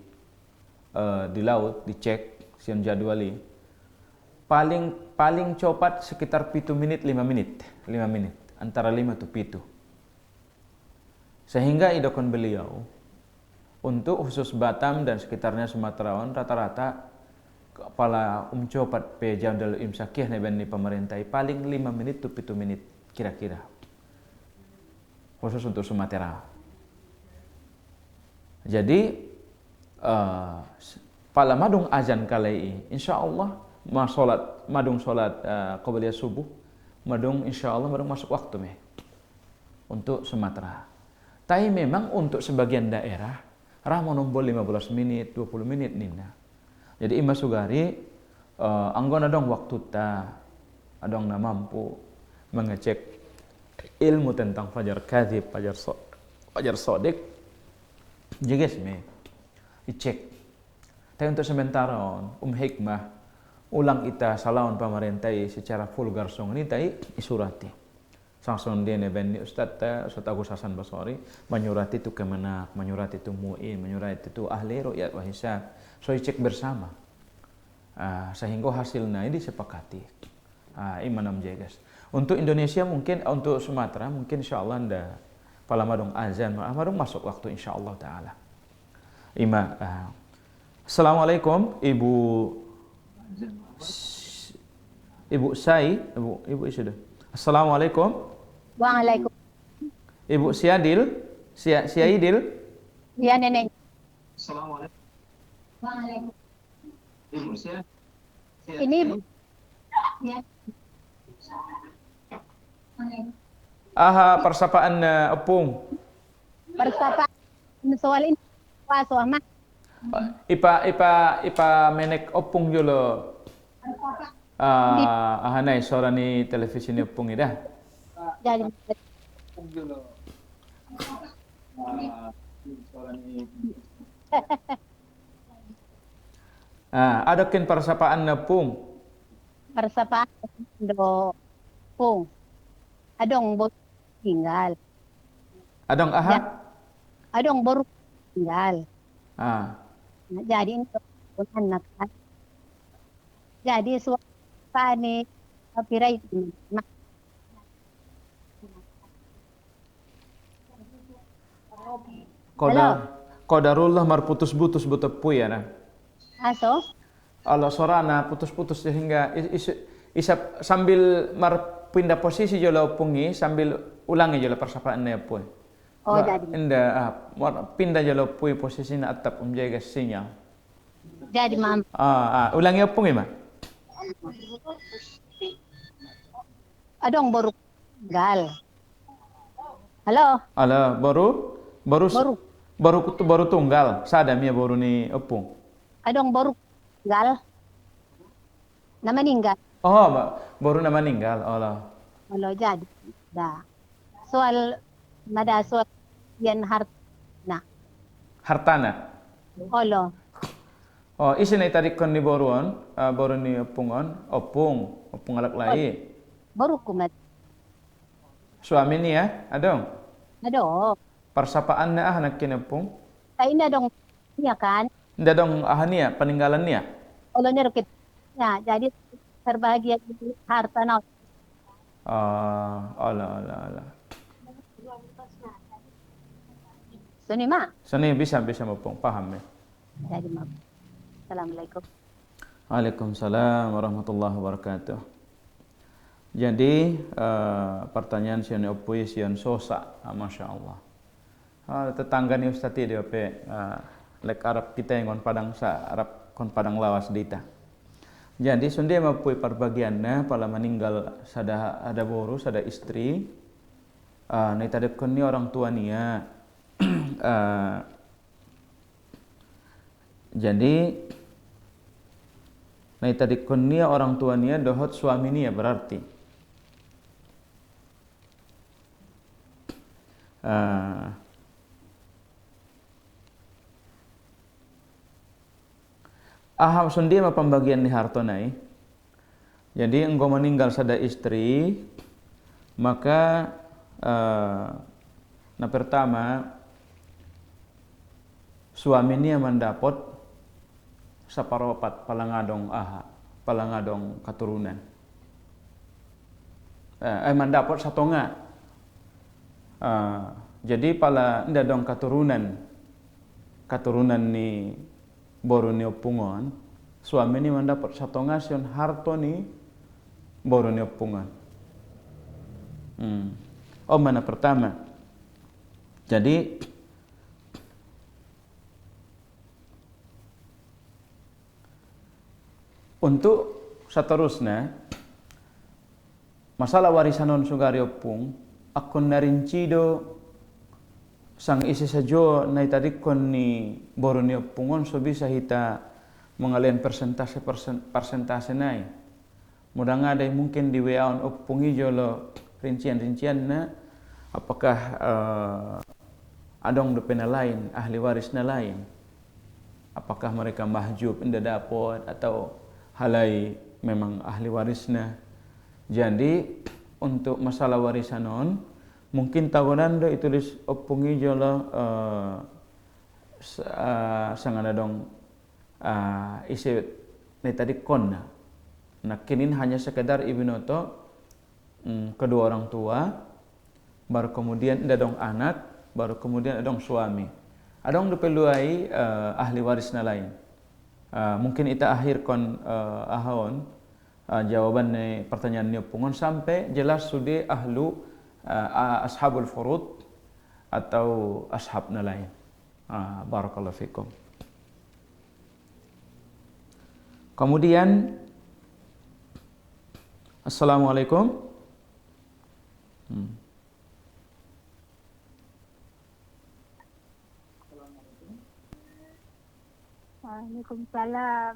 Speaker 2: laut dicek sian jadwali paling cepat sekitar 7 menit 5 menit antara 5 tu 7 sehingga idokon beliau untuk khusus Batam dan sekitarnya Sumaterawan rata-rata kepala copat pe jadwal imsakiyah ni pemerintah paling 5 menit tu 7 menit kira-kira khusus untuk Sumatera. Jadi pala madung azan kalai insyaallah madung solat qabliyah subuh madung insyaallah madung masuk waktu untuk Sumatera. Tapi memang untuk sebagian daerah monombol 15 menit 20 menit nina. Jadi Imam Sugari anggon adong waktu ta adong na mampu mengecek ilmu tentang fajar kadzib fajar sodik jeges dicek. Tapi untuk sementara hikmah ulang ita salawan pemerintah secara vulgar song ini tai isurati sangson dia nebeni Ustadz Agus Hasan Basori menyurati itu kemenak menyurati itu muin menyurati itu ahli ru'yat wa hisab so cek bersama sehingga hasilnya ini disepakati imanam jegas untuk Indonesia mungkin untuk Sumatera mungkin insyaallah anda pala madung azan madung masuk waktu insyaallah taala Assalamualaikum Ibu Sai, Ibu sudah. Assalamualaikum.
Speaker 4: Waalaikumsalam.
Speaker 2: Ibu Siaidil.
Speaker 4: Ya nenek.
Speaker 3: Assalamualaikum.
Speaker 4: Waalaikumsalam.
Speaker 3: Ibu saya.
Speaker 4: Ini ya.
Speaker 2: Persapaan Opung.
Speaker 4: Persapaan soal ini soal
Speaker 2: Ipa menek Opung julo. Ahanay sora ni televisi ni Opung ida.
Speaker 4: Jadi
Speaker 2: Adokin persapaan na Opung.
Speaker 4: persapaan do pung. Adong baru tinggal.
Speaker 2: Adong
Speaker 4: Adong baru tinggal. Nah, jadi ini anak. Jadi suara ni copyright.
Speaker 2: Qadarullah marputus-putus butepu ya nah.
Speaker 4: Aso?
Speaker 2: Allah sorana putus-putus sehingga isap sambil pindah posisi jola opungi sambil ulangi jola persapaan na pun.
Speaker 4: Oh, jadi.
Speaker 2: Pindah jola opui posisi na atap menjaga sinyal.
Speaker 4: Jadi, Mam.
Speaker 2: Ulangi opungi ma.
Speaker 4: Adong baru gal. Halo?
Speaker 2: Ala baru tunggal. Sadamnya baru ni opung.
Speaker 4: Adong baru gal. Na meninggal.
Speaker 2: Oh, baru na meninggal. Allah.
Speaker 4: Halo, jadi. Da. Soal yan hartana.
Speaker 2: Hartana.
Speaker 4: Halo.
Speaker 2: Oh, isi na itarik kon ni boruon, boru ni opung alak lai.
Speaker 4: Baru kumat.
Speaker 2: Suami ni ya, adong.
Speaker 4: Ado.
Speaker 2: Persapaan na anak kinapung.
Speaker 4: Kaya na dong niya kan.
Speaker 2: Nda dong niya, peninggalan niya.
Speaker 4: Kalau ni rukit. Ya, jadi terbahagia di hartana.
Speaker 2: Allah.
Speaker 4: Suni ma.
Speaker 2: Sani bisa mapung, paham ya.
Speaker 4: Jadi ma. Assalamualaikum.
Speaker 2: Waalaikumsalam warahmatullahi wabarakatuh. Jadi pertanyaan sian opui sian sosa, masya Allah. Tetangga ni Ustaz dia pe lek Arab kita yang kon padang Arab kon padang lawas dita. Jadi sundia mapui perbagiannya pala meninggal ada boru, ada istri. Ni tadi kon ni orang tua nia. Jadi nah tadi konia orang tuanya dohot suami nia berarti aham sundi ma pembagian di harta nai. Jadi engkau meninggal sada istri maka nah pertama suami nia mendapat saparopat palangadong katurunan. Mendapat satonga. Jadi pala ndadong katurunan ni boru ni opungon, suami ni mendapat satonga sion harto ni boru ni opungon. Mana pertama. Jadi untuk seterusnya masalah warisan non sugari opung akon narincido sang isi sajo nai tadi kon ni boru ni opungon so bisa hita mengalian persentase nai. Mudah ada mungkin di WA opungi jolo rincian na apakah adong depena lain ahli warisna lain. Apakah mereka mahjub inda dapat atau halai memang ahli warisnya. Jadi untuk masalah warisanon mungkin tahunan do itulis opungi jolo sangana dong isi ni tadi konna. Nah kinin hanya sekedar ibinoto kedua orang tua, baru kemudian ada dong anak, baru kemudian ada dong suami. Adong dipeluai ahli warisna lain. Mungkin kita akhirkan ahon jawaban ni pertanyaan ni pungon sampai jelas sudah ahlu ashabul furud atau ashab na lain. Barakallahu fikum. Kemudian assalamualaikum.
Speaker 5: Waalaikumsalam.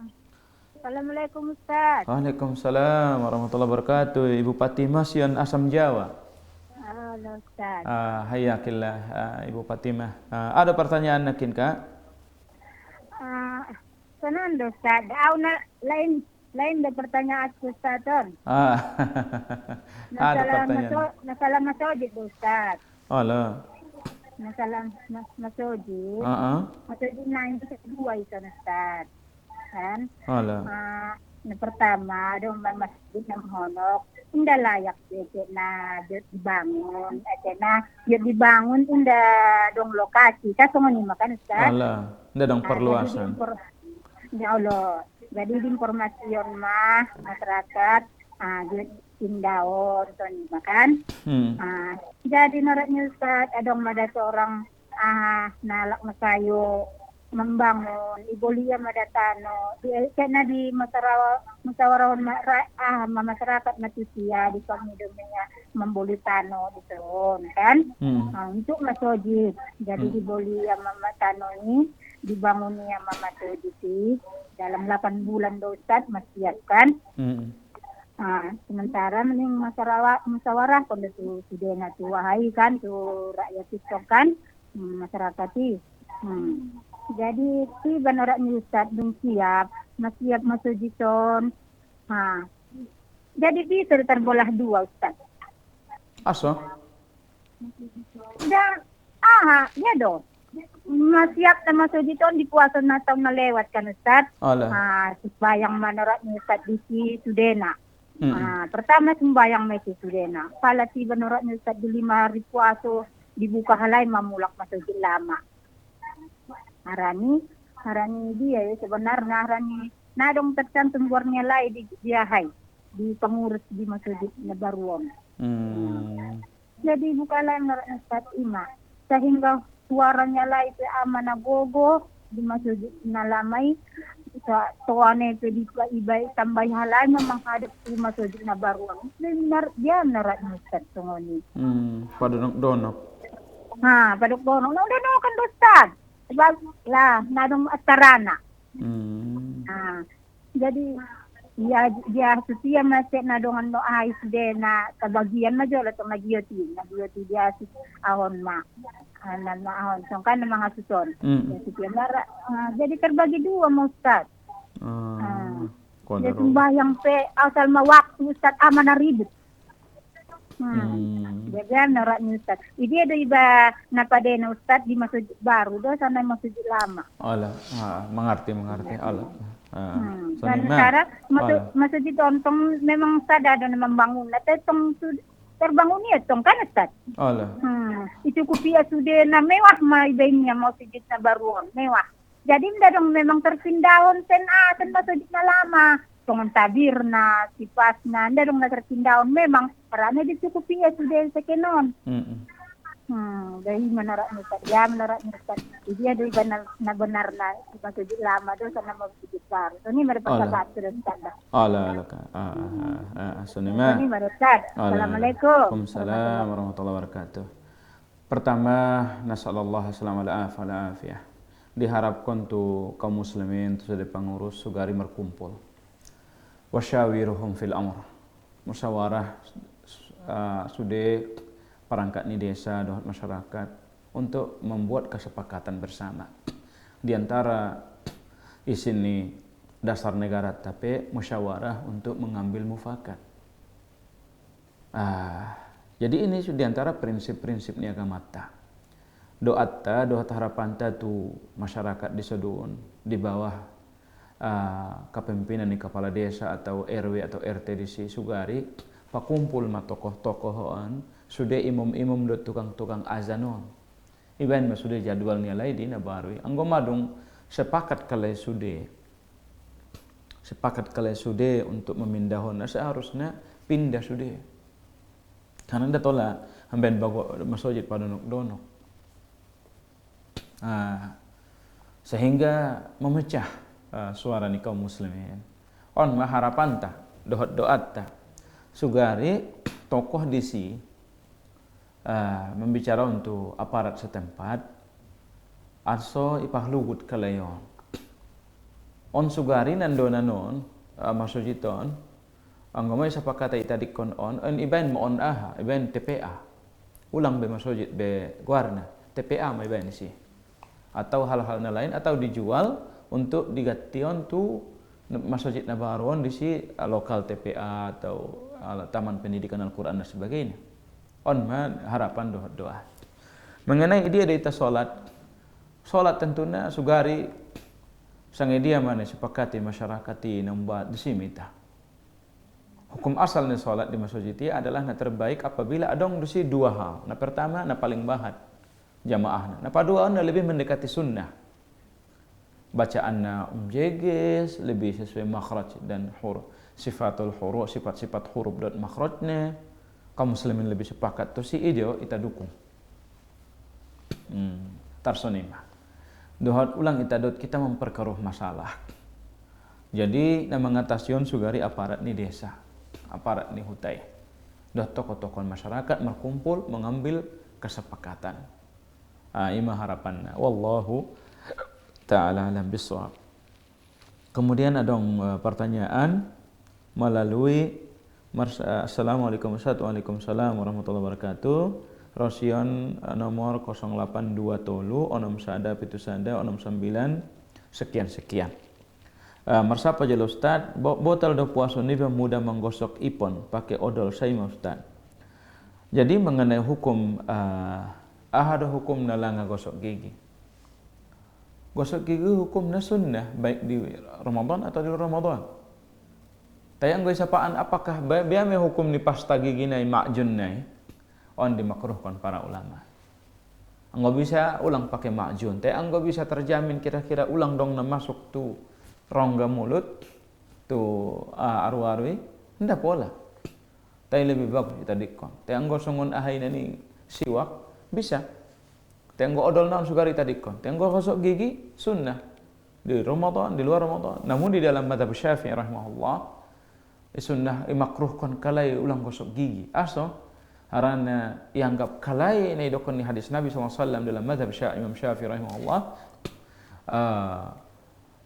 Speaker 5: Assalamualaikum Ustaz.
Speaker 2: Waalaikumsalam warahmatullahi wabarakatuh. Ibu Fatimah Sian Asam Jawa.
Speaker 5: Halo Ustaz.
Speaker 2: Hayakillah Ibu Fatimah. Ada pertanyaan nakin Kak?
Speaker 5: Senang Ustaz. Lain ada pertanyaan Ustaz.
Speaker 2: Ada pertanyaan.
Speaker 5: Masalah masjid Ustaz.
Speaker 2: Halo.
Speaker 5: Masalah masjid. Masjid naik kedua itu Ustaz. Kan?
Speaker 2: Halo.
Speaker 5: Na pertama, dong masjid ng honok, inda layak dito na dibangun. At na, yung dibangun inda dong lokasi. Kaso nga ni makan, Ustaz.
Speaker 2: Ala, nda dong perluasan.
Speaker 5: Ya Allah. Jadi di informasi mah masyarakat di tindaon to ni makan. Jadi naratnya Ustaz adong ada seorang nalak na kayo membangun ibulia madatano kena di musyawarah masyarakat matusia di pamidomnya membuli tano di tahun kan untuk masojid jadi di bulia mamatano ini dibangunnya mamatojid dalam 8 bulan Ustaz masiapkan sementara mending musyawarah kalau tu sudah nanti wahai kan tu rakyat itu kan masyarakat sih jadi si banorak ni Ustaz belum siap masuk jiton jadi bisa terbelah dua Ustaz
Speaker 2: Aso?
Speaker 5: Dan ya dong siap na masuk jiton di puasa Natal na lewat kan Ustaz sembayang manorak ni Ustaz di si Sudena pertama sembayang may si Sudena pala si banorak ni Ustaz di 5 hari puasa dibuka halai mamulak masuk lama Harani dia ya sebenarnya Harani nadong tercantum warnya lai di Jahai di pengurus di masjid Nabaruon. Jadi bukanlah Ustaz Ima sehingga suaranya lai itu amanah gogo di masjid Nalamai tuane itu di ibai tambah halai memang hadap di masjid Nabaruon. Benar dia narat Ustaz tungoni.
Speaker 2: Pada donok.
Speaker 5: Pada donok. Donok kan Ustaz. Sebab lah nadong atarana. Jadi dia setia masih nadongan no ai sudah na kebagian majo atau nagioti dia si ahon ma anan ma ahon songkan mga suson. Jadi terbagi dua Ustaz. Jadi sembahyang pe asal mawaktu Ustaz amanah ribut. Jadi narak ni Ustaz. Ini ada iba napadena Ustaz di masjid baru do sana masjid lama.
Speaker 2: Alah, mengerti. Alah.
Speaker 5: Dan sekarang masjid ontong memang sada ada membangun. Tapi tong terbangun ni tong kan Ustaz.
Speaker 2: Alah.
Speaker 5: Itu kupia sudah na mewah mai bayinya masjid na baru mewah. Jadi dong memang terpindahon sen masjid na lama. Tongon tabir na sipas na dong na terpindahon memang karena dicukupi ya sudah sekenon. Dari menara Ustaz, dia dari benar na masjid lama do sana masjid baru. Ini mereka sahabat Ustaz.
Speaker 2: Ala. Sunima.
Speaker 5: Ini Ustaz. Assalamualaikum.
Speaker 2: Waalaikumsalam warahmatullahi wabarakatuh. Pertama, nasallallahu alaihi wasallam. Diharapkan tu kaum muslimin tu sudah pengurus sugari berkumpul. Wasyawiruhum fil amr. Musyawarah sudah perangkat ni desa dan masyarakat untuk membuat kesepakatan bersama di antara isin ni dasar negara tapi musyawarah untuk mengambil mufakat. Jadi ini di antara prinsip-prinsip niaga mata. Doa harapan tu masyarakat di Sodun di bawah kepemimpinan di kepala desa atau RW atau RT di Sugari pakumpul ma tokoh-tokohan sudah imam-imam do tukang-tukang azanon iban ma sudah jadwalnya lai di Nabarwi anggo madung sepakat kalai sudah untuk memindahon seharusnya pindah sudah karena nda tola amben bago masjid pada donok sehingga memecah suara ni kaum muslimin. On harapan ta, doat ta. Sugari tokoh disi membicara untuk aparat setempat. Arso ipahlugut kalayon. On sugari nandonanon masujiton. Anggamay sapakata itadikon on ibain mo on ibain TPA. Ulang be masujid be guarna. TPA may ibain si. Atau hal-hal na lain atau dijual untuk digation tu masjid Nabaruan di si lokal TPA atau taman pendidikan Al-Quran dan sebagainya. Harapan doa. Mengenai dia dari solat tentunya sugari sange dia mana sepakati masyarakat nambat disimita. Hukum asal ni salat di masjid adalah na terbaik apabila adong dusi dua hal. Na pertama na paling bahat jamaah. Na kedua na lebih mendekati sunnah. Bacaanna jeges, lebih sesuai makhraj dan huruf. Sifatul huruf, sifat-sifat huruf dan makhrajnya. Kaum muslimin lebih sepakat tu si idio ita dukung. Tarsonima. Dohat ulang ita dot kita memperkeruh masalah. Jadi na mengatasiun sugari aparat ni desa. Aparat ni hutai. Dah tokoh-tokoh masyarakat berkumpul mengambil kesepakatan. Ima harapanna. Wallahu ta'ala alam bisawab. Kemudian ada pertanyaan melalui Assalamualaikum Waalaikumsalam warahmatullahi wabarakatuh. Rosion nomor 082 tolu onom sada pitu sada onom 9 sekian. Marsapa jalo Ustaz, botol do puasa ni mudah menggosok ipon pakai odol saya Ustaz. Jadi mengenai hukum ada hukum nalanga gosok gigi. Gosok gigi hukumnya sunnah baik di Ramadan atau di luar Ramadan. Tayang gue sapaan apakah biame hukum ni pasta gigi nai makjun nai on dimakruhkan para ulama. Anggo bisa ulang pakai makjun, tayang gue bisa terjamin kira-kira ulang dong na masuk tu rongga mulut tu arwah-arwi ndak pola. Tapi lebih bagus kita dikon. Tayang gue songon ahai nani siwak bisa. Tayang gue odol naon sugari tadi kon. Tayang gue gosok gigi sunnah di Ramadan, di luar Ramadan. Namun di dalam mazhab Syafi'i rahimahullah sunnah makruhkan kalai ulang gosok gigi. Aso harana ianggap kalai ini dokon ni hadis Nabi SAW dalam mazhab Imam Syafi'i rahimahullah.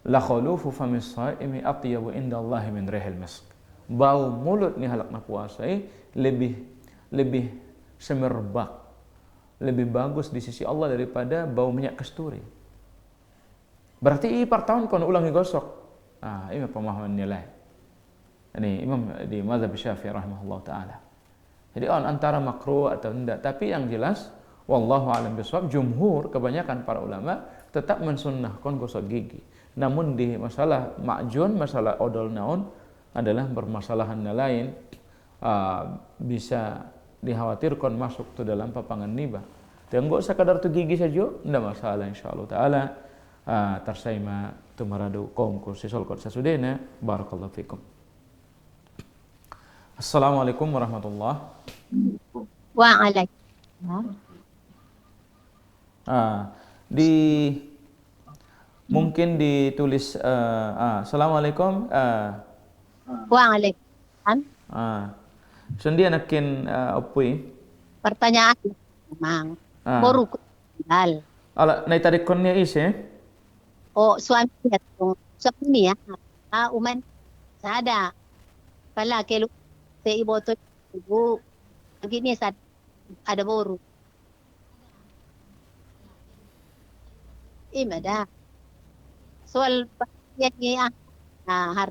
Speaker 2: La khulufu famis saimi atyabu indallahi min rihil misk. Bau mulut ni halak na puasai lebih semerbak, lebih bagus di sisi Allah daripada bau minyak kasturi. Berarti per tahun kau ulangi gosok. Ini pemahaman nilai. Ini Imam di mazhab Syafi'i rahimahullah taala. Jadi antara makruh atau tidak, tapi yang jelas wallahu alam bisawab, jumhur kebanyakan para ulama tetap mensunnahkan gosok gigi. Namun di masalah makjun, masalah odol naon adalah permasalahan lain, bisa dikhawatirkan masuk ke dalam papangan niba. Dan enggak sekadar tu gigi saja, tidak masalah insyaallah taala. Tersaima tumaradu kaum kursi solkot sasudena. Barakallahu fikum. Assalamualaikum warahmatullahi.
Speaker 4: Waalaikumsalam.
Speaker 2: Mungkin ditulis Assalamualaikum.
Speaker 4: Waalaikumsalam.
Speaker 2: Sendi anakin opui.
Speaker 4: Pertanyaan memang baru kenal.
Speaker 2: Ala nai tarik konnya ise.
Speaker 4: Oh suami ya. Uman sada. Pala kelu se ibu tu ibu begini saat ada baru. Dah. Soal yang harta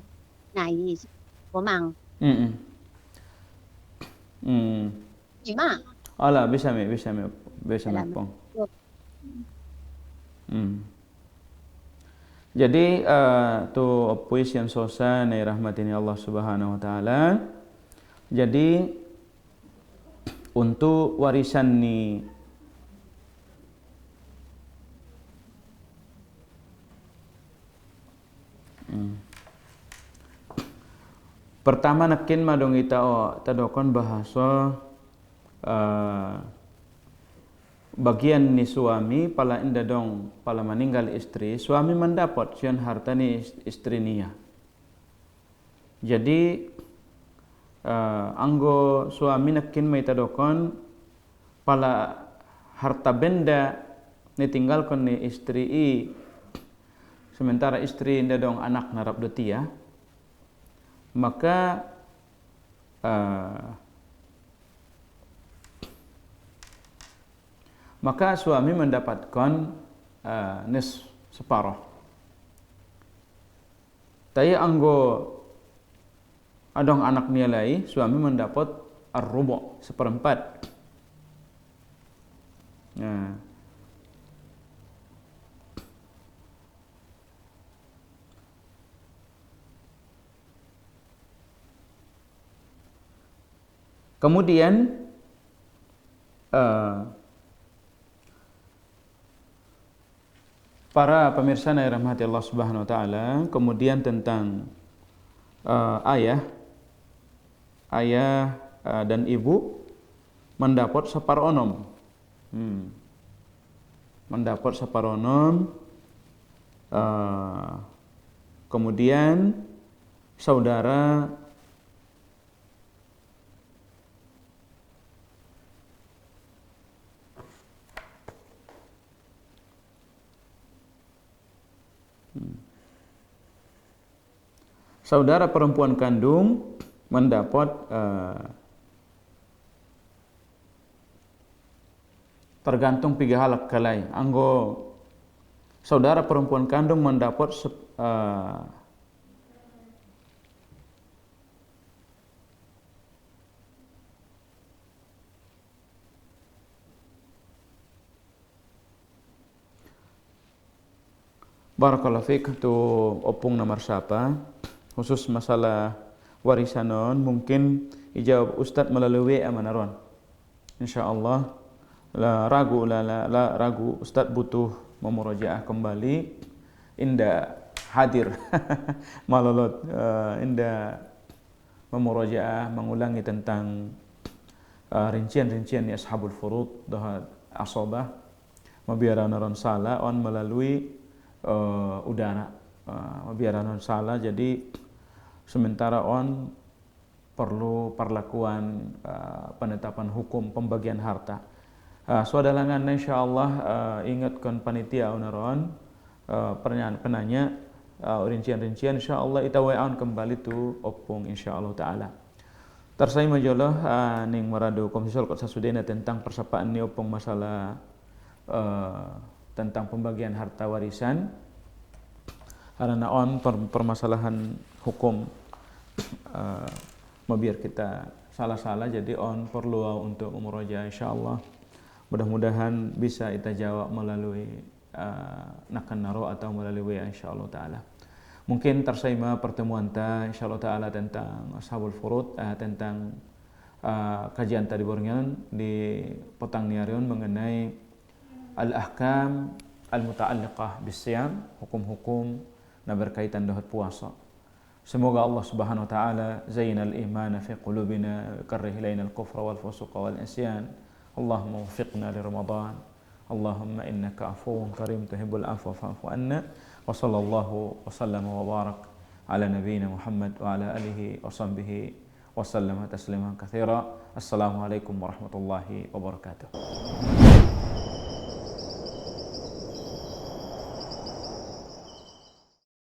Speaker 4: naik, memang. Cuma.
Speaker 2: Alah bisa me pong. Jadi tu puisi yang sosa nai rahmatini Allah Subhanahu wa taala. Jadi untuk warisan ni pertama nakin madong ita tadokon bahasa bagian ni suami pala inda dong pala meninggal istri, suami mendapat sian harta ni istri niya. Jadi anggo suami nakin may tadokon pala harta benda ni tinggalkan ni istri sementara istri inda dong anak narap dotia, maka suami mendapatkan nis separuh. Tapi anggo adong anak nilai, suami mendapat ar-rubu' seperempat. Kemudian para pemirsa yang dirahmati Allah Subhanahu wa taala, kemudian tentang ayah dan ibu mendapat separonom. Mendapat separonom, kemudian saudara saudara perempuan kandung mendapat tergantung tiga halak kalai. Anggo saudara perempuan kandung mendapat Barakallahu fiik tu opung nomor siapa khusus masalah warisanon mungkin ijawab Ustadz melalui amanaron. Insyaallah ragu Ustadz butuh memurajaah kembali inda hadir malolot inda memurajaah mengulangi tentang rincian-rincian ya ashabul furud dah asabah mabiaranon salah on melalui udara mabiaranon salah, jadi sementara on perlu perlakuan penetapan hukum pembagian harta. Suadalangan insyaallah ingatkan panitia onaron penanya rincian-rincian insyaallah itawaon kembali tu opung insyaallah taala. Tersai majolah ning marado komisi kota Sudena tentang persapaan ni opung masalah tentang pembagian harta warisan karena on permasalahan hukum biar kita salah-salah jadi on perlu untuk memurojaah insyaallah. Mudah-mudahan bisa kita jawab melalui nakan naro atau melalui WA insyaallah taala. Mungkin tersaima pertemuan ta insyaallah taala tentang ashabul furud tentang kajian tadi borngan di petang niarion mengenai al-ahkam al-muta'alliqah bis-siyam, hukum-hukum yang berkaitan dengan puasa. Semoga Allah Subhanahu wa taala zayyinal iman fi qulubina, karrih ilaina al-kufra wal fusuqa wal isyan. Allahumma waffiqna li Ramadan. Allahumma innaka afuwun karim tuhibbul afwa fa'fu anna. Wa sallallahu wa sallama wa barak ala nabiyyina Muhammad wa ala alihi wa sahbihi wa sallama tasliman katsira. Assalamualaikum warahmatullahi wabarakatuh.